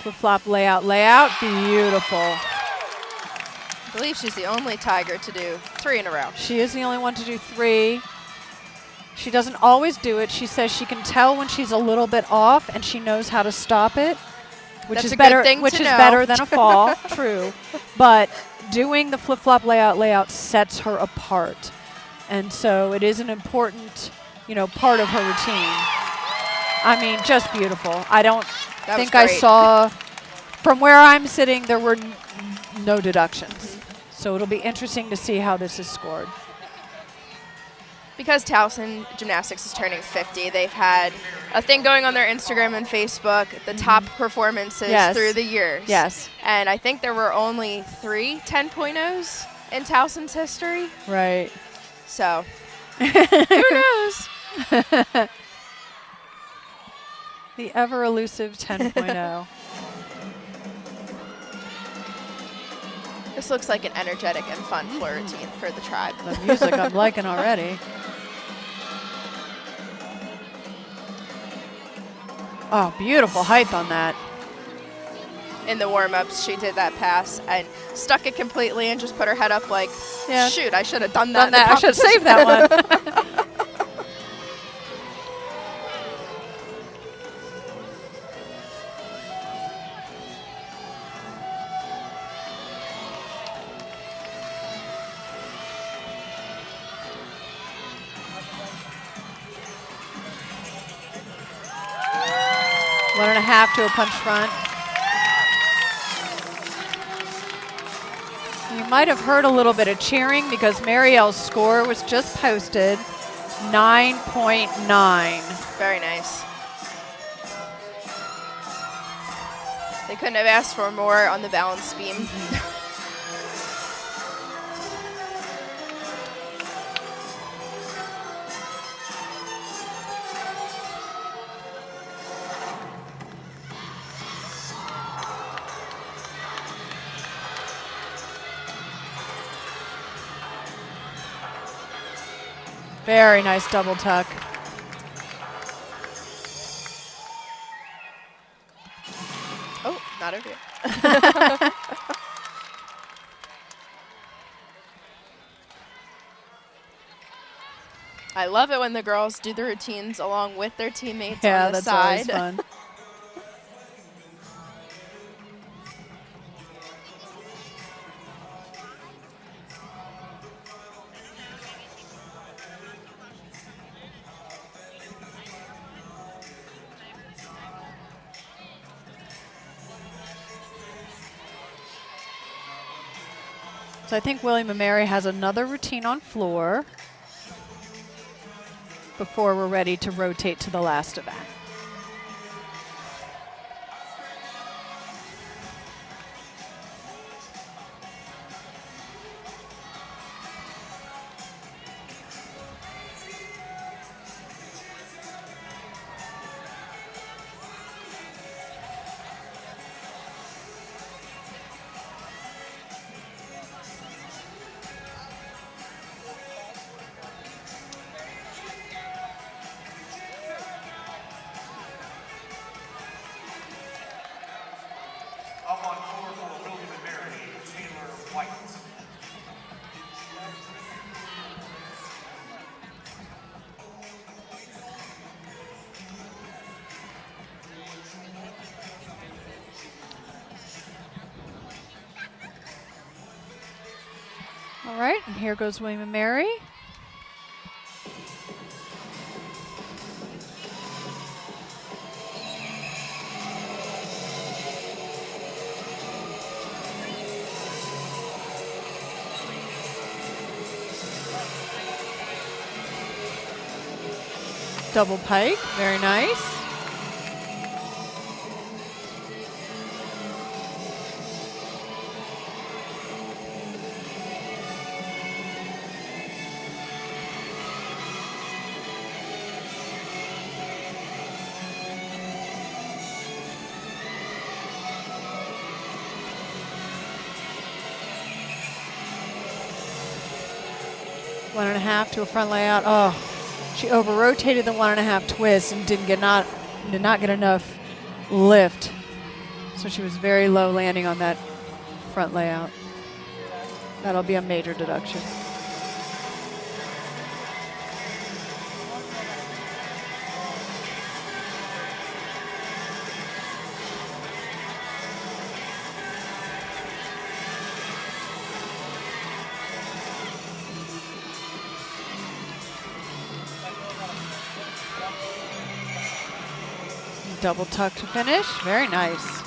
Flip-flop layout, beautiful. I believe she's the only Tiger to do 3 in a row. She is the only one to do 3. She doesn't always do it. She says she can tell when she's a little bit off and she knows how to stop it, which That's is a better. good thing Which to is know. better than a fall. True, but doing the flip-flop layout sets her apart, and so it is an important, you know, part of her routine. I mean, just beautiful. I don't think I saw, from where I'm sitting, there were no deductions. So it'll be interesting to see how this is scored. Because Towson Gymnastics is turning 50, they've had a thing going on their Instagram and Facebook, the top performances through the years. Yes. And I think there were only 3 10.0s in Towson's history. Right. So, who knows? The ever elusive 10.0. This looks like an energetic and fun floor routine for the tribe. The music I'm liking already. Oh, beautiful height on that. In the warm-ups, she did that pass and stuck it completely and just put her head up like, shoot, I should have done that. I should have saved that one. One and a half to a punch front. You might have heard a little bit of cheering because Marielle's score was just posted, 9.9. Very nice. They couldn't have asked for more on the balance beam. Very nice double tuck. Oh, not over here. I love it when the girls do the routines along with their teammates on the side. Yeah, that's always fun. So I think William and Mary has another routine on floor before we're ready to rotate to the last event. All right, and here goes William and Mary. Double pike, very nice. One and a half to a front layout. Oh, she over-rotated the 1.5 twist and did not get enough lift. So she was very low landing on that front layout. That'll be a major deduction. Double tuck to finish. Very nice.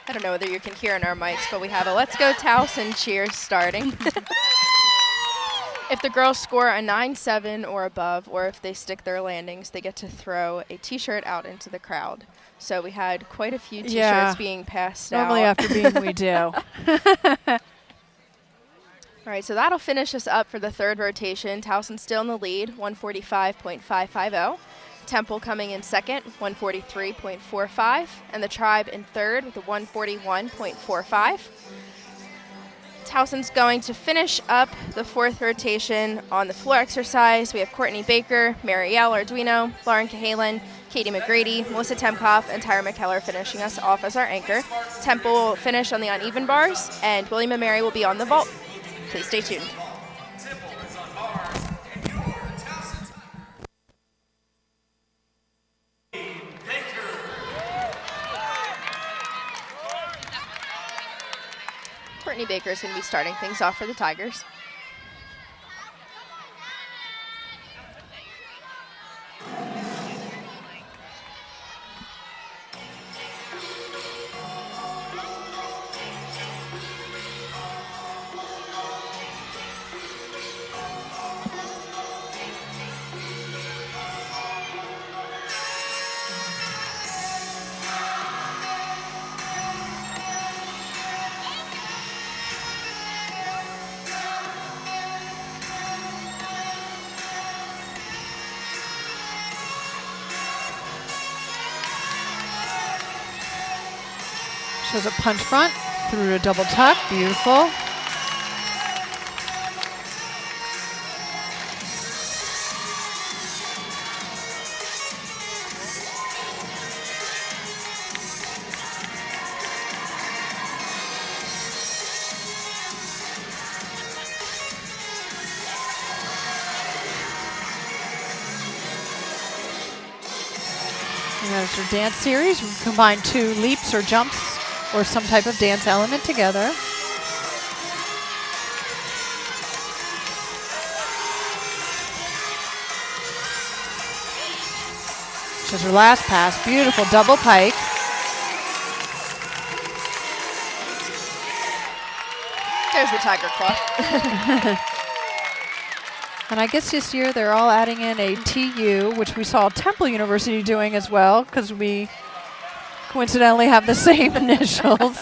I don't know whether you can hear in our mics, but we have a Let's Go Towson cheer starting. If the girls score a 9-7 or above, or if they stick their landings, they get to throw a T-shirt out into the crowd. So we had quite a few T-shirts being passed Normally out. after beam we do. All All right, so that'll finish us up for the third rotation. Towson still in the lead, 145.550. Temple coming in second, 143.45. And the Tribe in third with a 141.45. Towson's going to finish up the fourth rotation on the floor exercise. We have Courtney Baker, Marielle Arduino, Lauren Cahalan, Katie McGrady, Melissa Temkoff, and Tyra McKellar finishing us off as our anchor. Temple will finish on the uneven bars, and William and Mary will be on the vault. Please stay tuned. Courtney Baker is going to be starting things off for the Tigers. Shows a punch front through a double tuck. Beautiful. And that's your dance series. We combine 2 leaps or jumps or some type of dance element together. She's her last pass. Beautiful double pike. There's the Tiger Claw. And I guess this year they're all adding in a TU, which we saw Temple University doing as well, because we coincidentally have the same initials.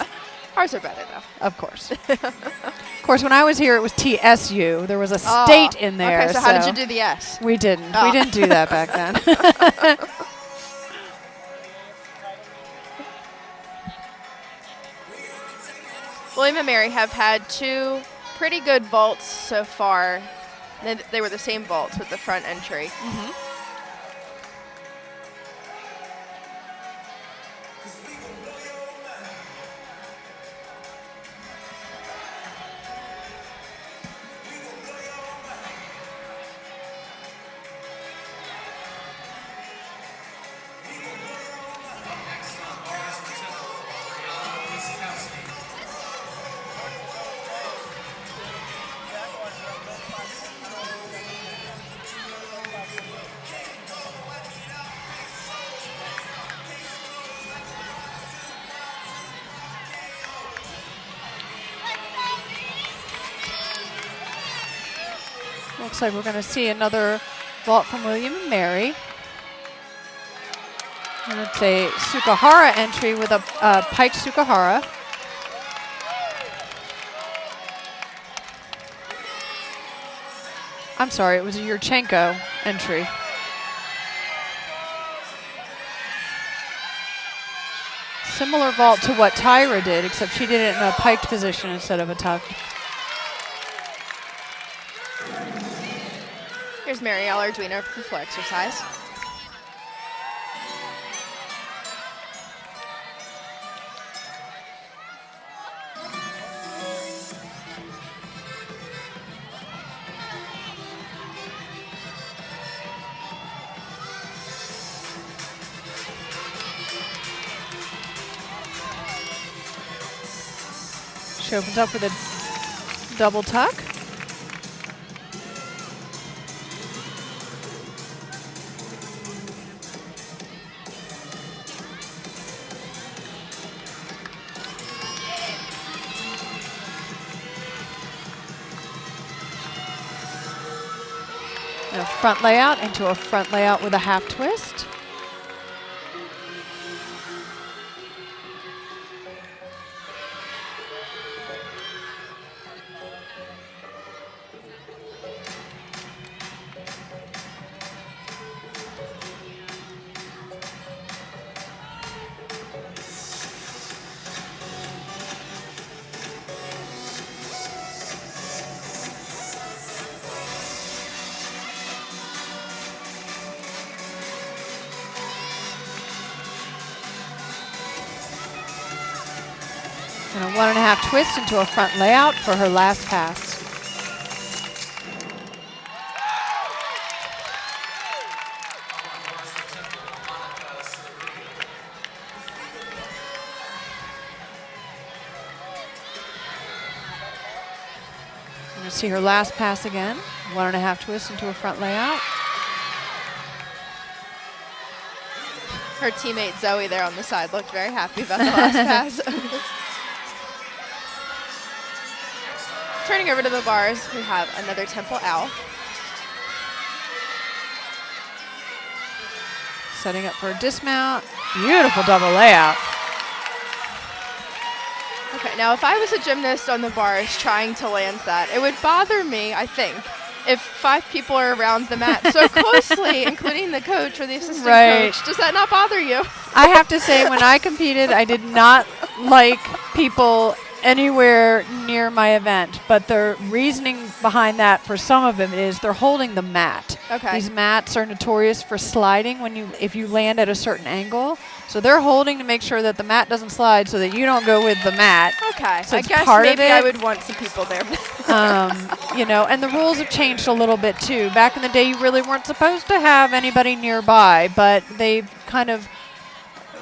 Ours are better, though. Of course. Of course, when I was here, it was TSU. There was a state in there. Okay, so how did you do the S? We didn't. We didn't do that back then. William and Mary have had 2 pretty good vaults so far. They were the same vaults with the front entry. Mm-hmm. Looks like we're going to see another vault from William and Mary. And it's a Sukahara entry with a pike Sukahara. I'm sorry, it was a Yurchenko entry. Similar vault to what Tyra did, except she did it in a piked position instead of a tucked. Here's Marielle Arduino for the floor exercise. She opens up with a double tuck. A front layout into a front layout with a half twist. And a 1.5 twist into a front layout for her last pass. We're going to see her last pass again. 1.5 twist into a front layout. Her teammate Zoe there on the side looked very happy about the last pass. Turning over to the bars, we have another Temple Owl. Setting up for a dismount. Beautiful double layout. Okay, now if I was a gymnast on the bars trying to land that, it would bother me, I think, if 5 people are around the mat so closely, including the coach or the assistant coach. Does that not bother you? I have to say, when I competed, I did not like people anywhere near my event, but the reasoning behind that for some of them is they're holding the mat. Okay. These mats are notorious for sliding if you land at a certain angle. So they're holding to make sure that the mat doesn't slide so that you don't go with the mat. Okay. So I guess maybe I would want some people there. You know, and the rules have changed a little bit too. Back in the day, you really weren't supposed to have anybody nearby, but they've kind of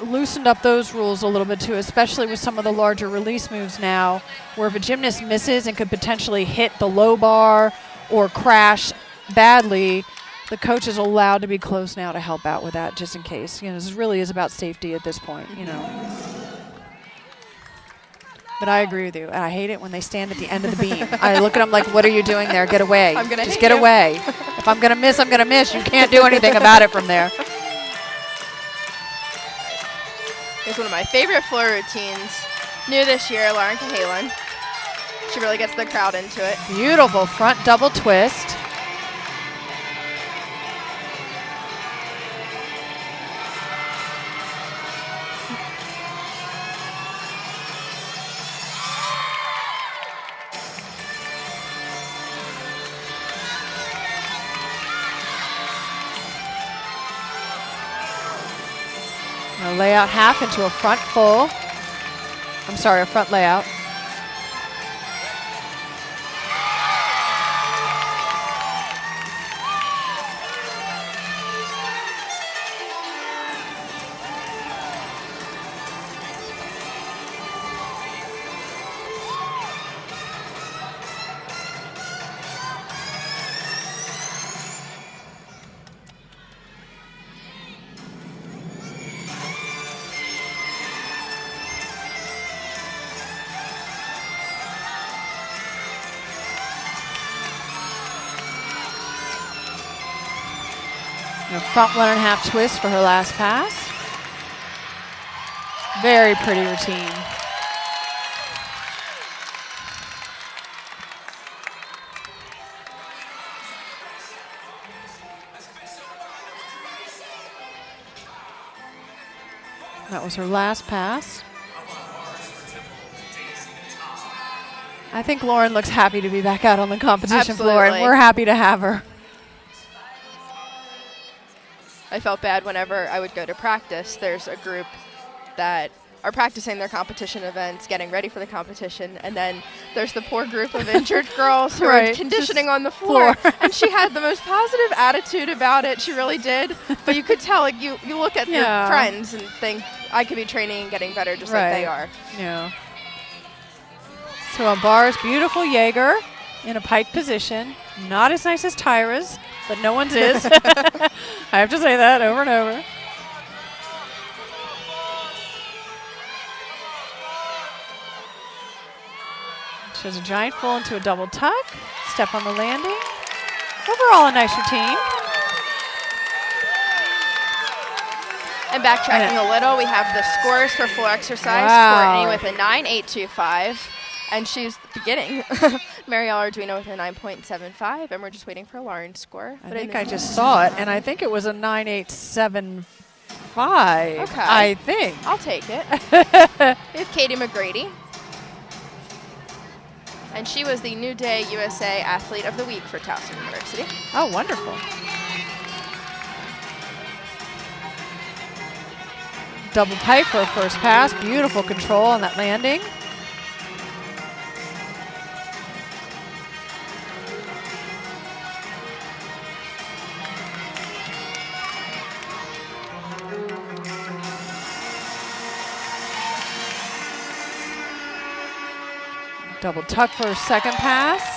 loosened up those rules a little bit too, especially with some of the larger release moves now, where if a gymnast misses and could potentially hit the low bar or crash badly, the coach is allowed to be close now to help out with that, just in case. You know, this really is about safety at this point, you know. But I agree with you. I hate it when they stand at the end of the beam. I look at them like, what are you doing there? Get away. Just get away. If I'm going to miss, I'm going to miss. You can't do anything about it from there. Here's one of my favorite floor routines. New this year, Lauren Cahalan. She really gets the crowd into it. Beautiful front double twist. Now layout half into a front full. I'm sorry, a front layout. A front 1.5 twist for her last pass. Very pretty routine. That was her last pass. I think Lauren looks happy to be back out on the competition floor, and we're happy to have her. I felt bad whenever I would go to practice. There's a group that are practicing their competition events, getting ready for the competition, and then there's the poor group of injured girls who are conditioning on the floor. And she had the most positive attitude about it. She really did. But you could tell, like, you look at your friends and think, I could be training and getting better just like they are. Yeah. So on bars, beautiful Jaeger in a pike position. Not as nice as Tyra's, but no one's is. I have to say that over and over. She has a giant full into a double tuck. Step on the landing. Overall, a nice routine. And backtracking a little, we have the scores for full exercise. Courtney with a 9.825. And she's beginning. Marielle Arduino with a 9.75, and we're just waiting for Lauren's score. I think I just saw it, and I think it was a 9.875. Okay. I think. I'll take it. We have Katie McGrady. And she was the New Day USA Athlete of the Week for Towson University. Oh, wonderful. Double pike for a first pass. Beautiful control on that landing. Double tuck for her second pass.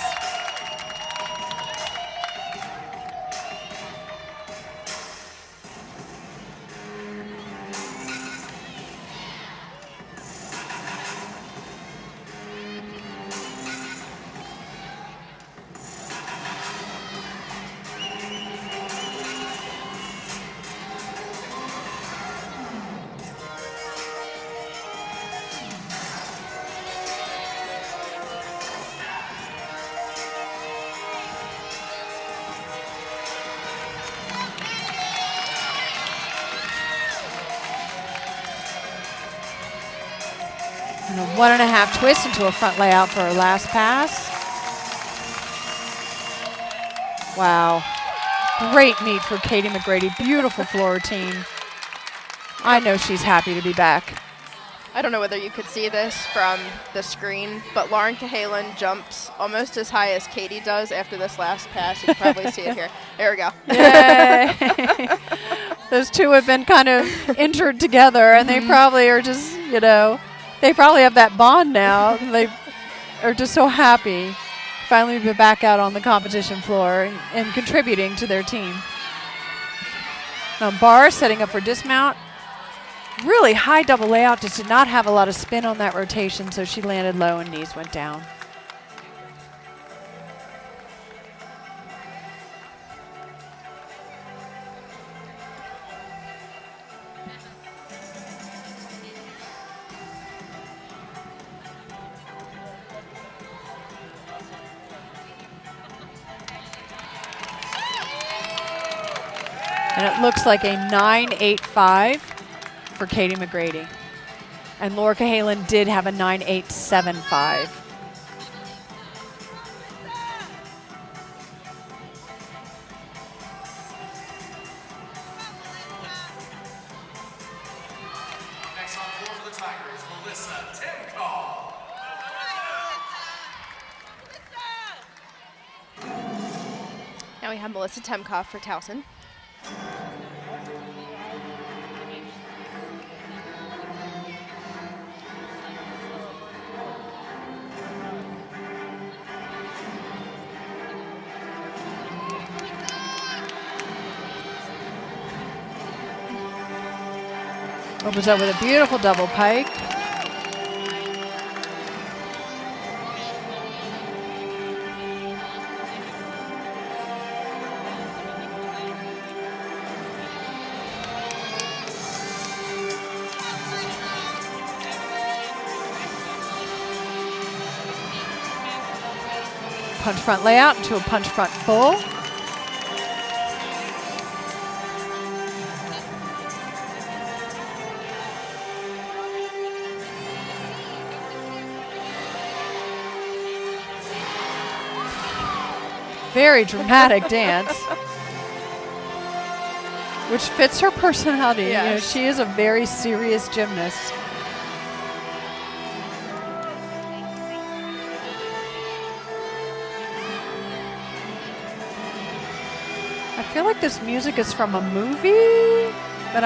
And a 1.5 twist into a front layout for her last pass. Wow. Great meet for Katie McGrady. Beautiful floor routine. I know she's happy to be back. I don't know whether you could see this from the screen, but Lauren Cahalan jumps almost as high as Katie does after this last pass. You can probably see it here. There we go. Yay. Those two have been kind of injured together, and they probably are just, you know, they probably have that bond now. They are just so happy finally to be back out on the competition floor and contributing to their team. Now Barr setting up for dismount. Really high double layout, just did not have a lot of spin on that rotation, so she landed low and knees went down. And it looks like a 9.85 for Katie McGrady. And Laura Cahalan did have a 9.875. Next on board for the Tigers, Melissa Timcall. Now we have Melissa Temkoff for Towson. Opens up with a beautiful double pike. Punch front layout into a punch front full. Very dramatic dance, which fits her personality. Yes. You know, she is a very serious gymnast. I feel like this music is from a movie, but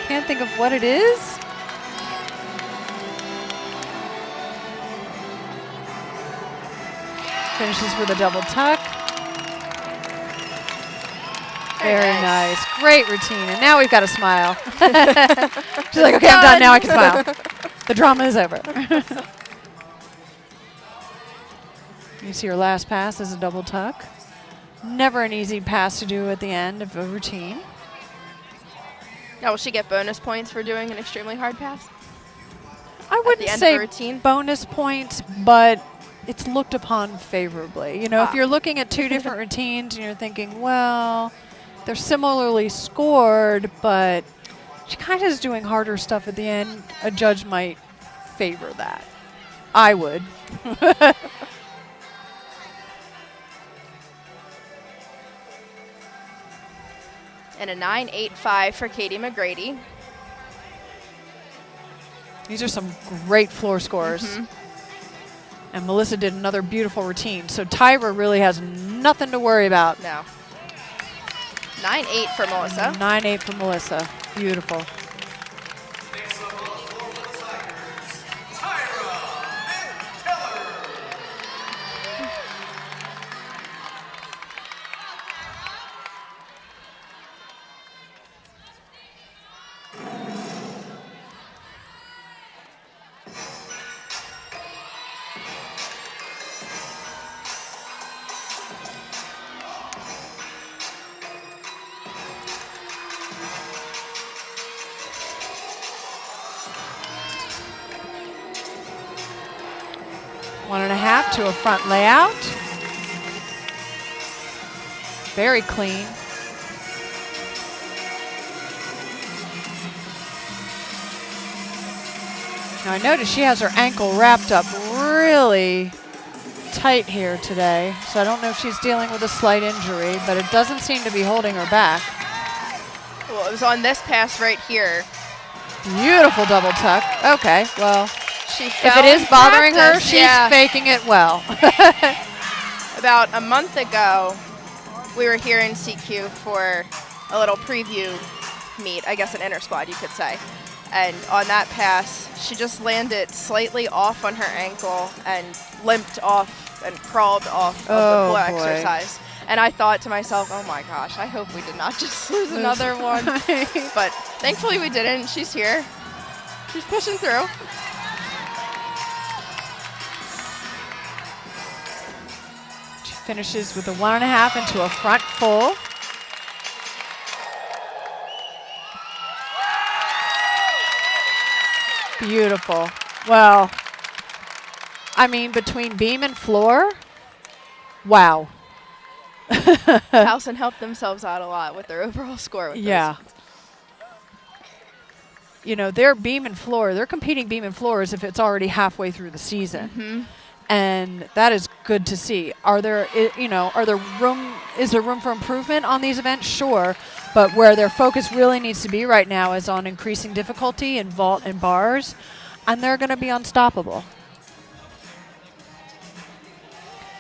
can't think of what it is. Finishes with a double tuck. Very nice. Great routine. And now we've got a smile. She's like, okay, I'm done. Now I can smile. The drama is over. You see her last pass is a double tuck. Never an easy pass to do at the end of a routine. Now, will she get bonus points for doing an extremely hard pass? I wouldn't end say of a routine? bonus points, but it's looked upon favorably. You know, if Ah. you're looking at two different routines and you're thinking, well, they're similarly scored, but she kind of is doing harder stuff at the end, a judge might favor that. I would. And a 9.85 for Katie McGrady. These are some great floor scores. And Melissa did another beautiful routine. So Tyra really has nothing to worry about. No. 9.8 for Melissa. 9.8 for Melissa. Beautiful. Next up on the floor for the Tigers, Tyra Keller. 1.5 to a front layout. Very clean. Now I noticed she has her ankle wrapped up really tight here today, so I don't know if she's dealing with a slight injury, but it doesn't seem to be holding her back. Well, it was on this pass right here. Beautiful double tuck. Okay, well, She if fell it is in bothering her, practice, she's yeah. faking it well. About a month ago, we were here in CQ for a little preview meet, I guess an inter squad you could say. And on that pass, she just landed slightly off on her ankle and limped off and crawled off of the floor boy. exercise. And I thought to myself, oh my gosh, I hope we did not just lose another one. But thankfully we didn't. She's here. She's pushing through. She finishes with a 1.5 into a front full. Beautiful. Well, I mean, between beam and floor, wow. Towson helped themselves out a lot with their overall score. With Yeah. those. You know, their beam and floor, they're competing beam and floor as if it's already halfway through the season. And that is good to see. Is there room for improvement on these events? Sure. But where their focus really needs to be right now is on increasing difficulty in vault and bars, and they're going to be unstoppable.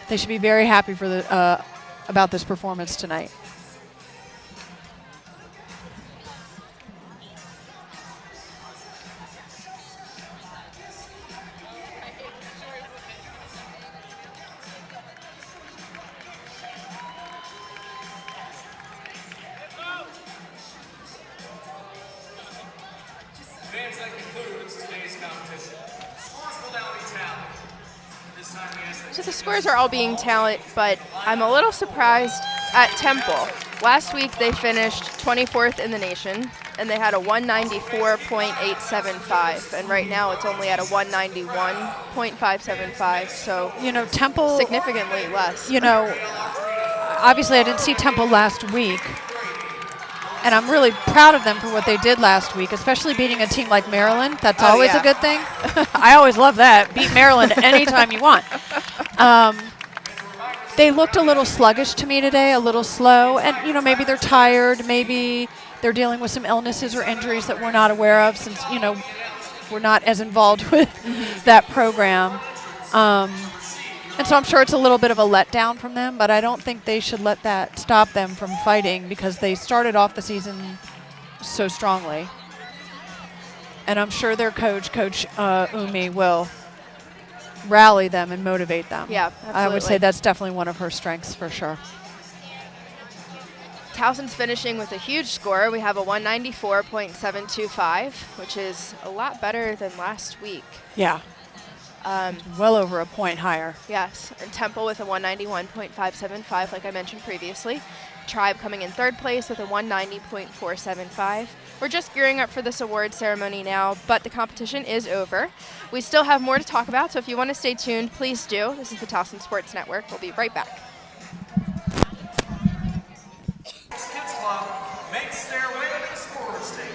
They should be very happy for about this performance tonight. Fans, that concludes today's competition. Scores will now be tallied. This time we ask that So the scores are all being talent, but I'm a little surprised at Temple. Last week they finished 24th in the nation, and they had a 194.875, and right now it's only at a 191.575, so You know, Temple, significantly less. you know, obviously I didn't see Temple last week, and I'm really proud of them for what they did last week, especially beating a team like Maryland. That's Oh, always yeah. a good thing. I always love that. Beat Maryland anytime you want. They looked a little sluggish to me today, a little slow, and you know, maybe they're tired, maybe they're dealing with some illnesses or injuries that we're not aware of, since you know we're not as involved with that program. And so I'm sure it's a little bit of a letdown from them, but I don't think they should let that stop them from fighting, because they started off the season so strongly. And I'm sure their coach, Umi, will rally them and motivate them. Yeah, I would say absolutely. that's definitely one of her strengths for sure. Towson's finishing with a huge score. We have a 194.725, which is a lot better than last week. Yeah. Well over a point higher. Yes, and Temple with a 191.575, like I mentioned previously. Tribe coming in third place with a 190.475. We're just gearing up for this award ceremony now, but the competition is over. We still have more to talk about, so if you want to stay tuned, please do. This is the Towson Sports Network. We'll be right back. Kids Club makes their way to the scorer's table.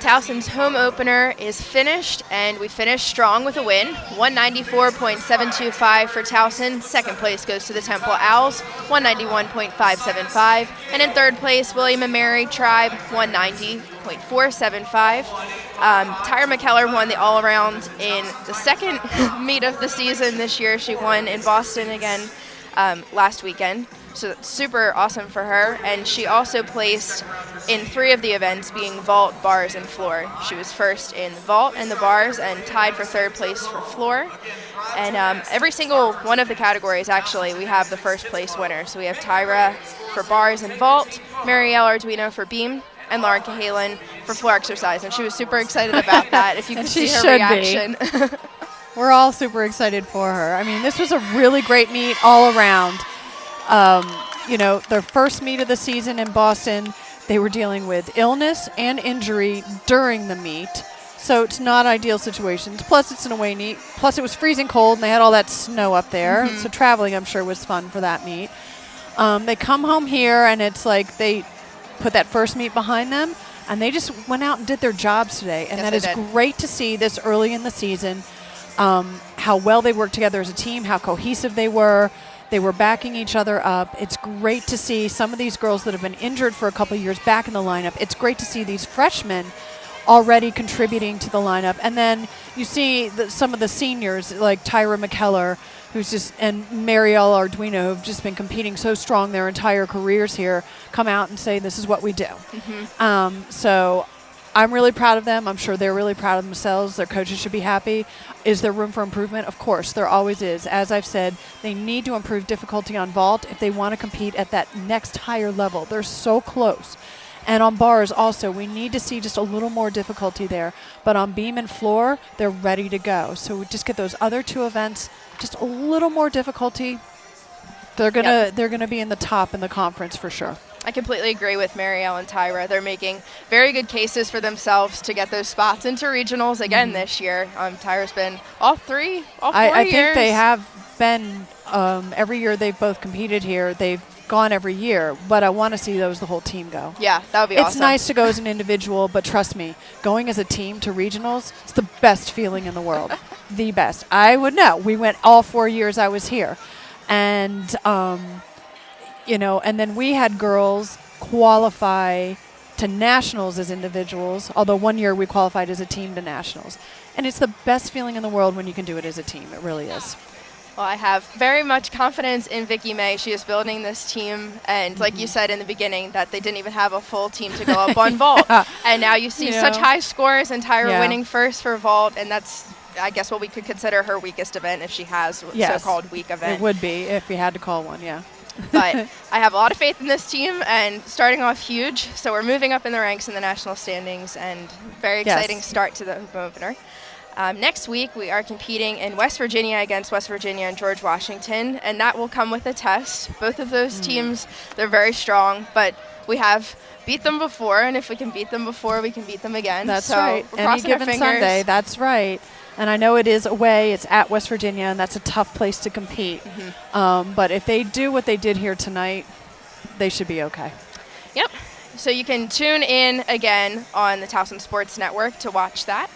Towson's home opener is finished, and we finished strong with a win. 194.725 for Towson. Second place goes to the Temple Owls, 191.575. And in third place, William and Mary Tribe, 190.475. Tyra McKellar won the all-around in the second meet of the season this year. She won in Boston again last weekend. So that's super awesome for her. And she also placed in 3 of the events, being vault, bars, and floor. She was first in vault and the bars and tied for third place for floor. And every single one of the categories, actually, we have the first place winner. So we have Tyra for bars and vault, Marielle Arduino for beam, and Lauren Cahalan for floor exercise. And she was super excited about that, if you could see her reaction. We're all super excited for her. I mean, this was a really great meet all around. You know, their first meet of the season in Boston, they were dealing with illness and injury during the meet. So it's not ideal situations. Plus, it's an away meet. Plus, it was freezing cold, and they had all that snow up there. So traveling, I'm sure, was fun for that meet. They come home here, and it's like they put that first meet behind them, and they just went out and did their jobs today. And Yes, that is they did. great to see this early in the season, how well they worked together as a team, how cohesive they were. They were backing each other up. It's great to see some of these girls that have been injured for a couple of years back in the lineup. It's great to see these freshmen already contributing to the lineup. And then you see some of the seniors like Tyra McKellar, and Marielle Arduino, who've just been competing so strong their entire careers here, come out and say, this is what we do. So I'm really proud of them. I'm sure they're really proud of themselves. Their coaches should be happy. Is there room for improvement? Of course, there always is. As I've said, they need to improve difficulty on vault if they want to compete at that next higher level. They're so close. And on bars also, we need to see just a little more difficulty there. But on beam and floor, they're ready to go. So we just get those other two events, just a little more difficulty. They're gonna be in the top in the conference for sure. I completely agree with Marielle and Tyra. They're making very good cases for themselves to get those spots into regionals again this year. Tyra's been all four years. I think they have been every year they've both competed here. They've gone every year, but I want to see the whole team go. Yeah, that would be awesome. It's nice to go as an individual, but trust me, going as a team to regionals, it's the best feeling in the world. The best. I would know. We went all 4 years I was here. And, and then we had girls qualify to nationals as individuals, although 1 year we qualified as a team to nationals. And it's the best feeling in the world when you can do it as a team. It really is. Well, I have very much confidence in Vicky May. She is building this team, and like you said in the beginning, that they didn't even have a full team to go up on vault. And now you see such high scores, and Tyra winning first for vault, and that's, I guess, what we could consider her weakest event if she has so-called weak event. It would be if we had to call one, yeah. But I have a lot of faith in this team, and starting off huge. So we're moving up in the ranks in the national standings, and very exciting start to the hoop opener. Next week, we are competing in West Virginia against West Virginia and George Washington, and that will come with a test. Both of those teams, they're very strong, but we have beat them before, and if we can beat them before, we can beat them again. That's so right. We're Any crossing our given fingers. Sunday, that's right. And I know it is away. It's at West Virginia, and that's a tough place to compete. But if they do what they did here tonight, they should be okay. Yep. So you can tune in again on the Towson Sports Network to watch that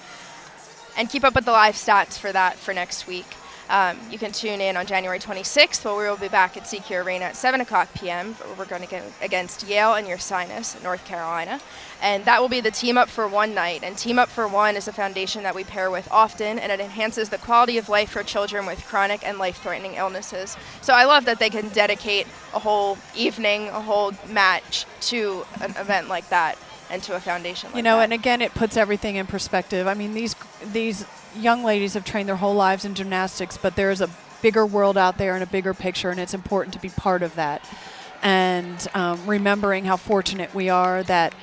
and keep up with the live stats for that for next week. You can tune in on January 26th, where we will be back at CQ Arena at 7 o'clock p.m. We're going to go against Yale and Ursinus in North Carolina. And that will be the Team Up for One night. And Team Up for One is a foundation that we pair with often, and it enhances the quality of life for children with chronic and life-threatening illnesses. So I love that they can dedicate a whole evening, a whole match to an event like that and to a foundation like that. And again, it puts everything in perspective. I mean, these young ladies have trained their whole lives in gymnastics, but there's a bigger world out there and a bigger picture, and it's important to be part of that. And remembering how fortunate we are that,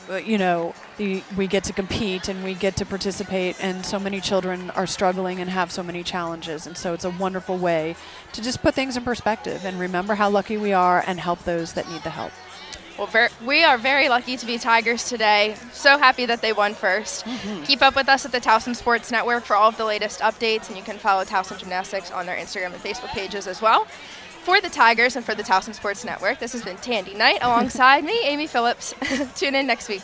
we get to compete and we get to participate, and so many children are struggling and have so many challenges. And so it's a wonderful way to just put things in perspective and remember how lucky we are and help those that need the help. Well, we are very lucky to be Tigers today. So happy that they won first. Keep up with us at the Towson Sports Network for all of the latest updates, and you can follow Towson Gymnastics on their Instagram and Facebook pages as well. For the Tigers and for the Towson Sports Network, this has been Tandy Knight alongside me, Amy Phillips. Tune in next week.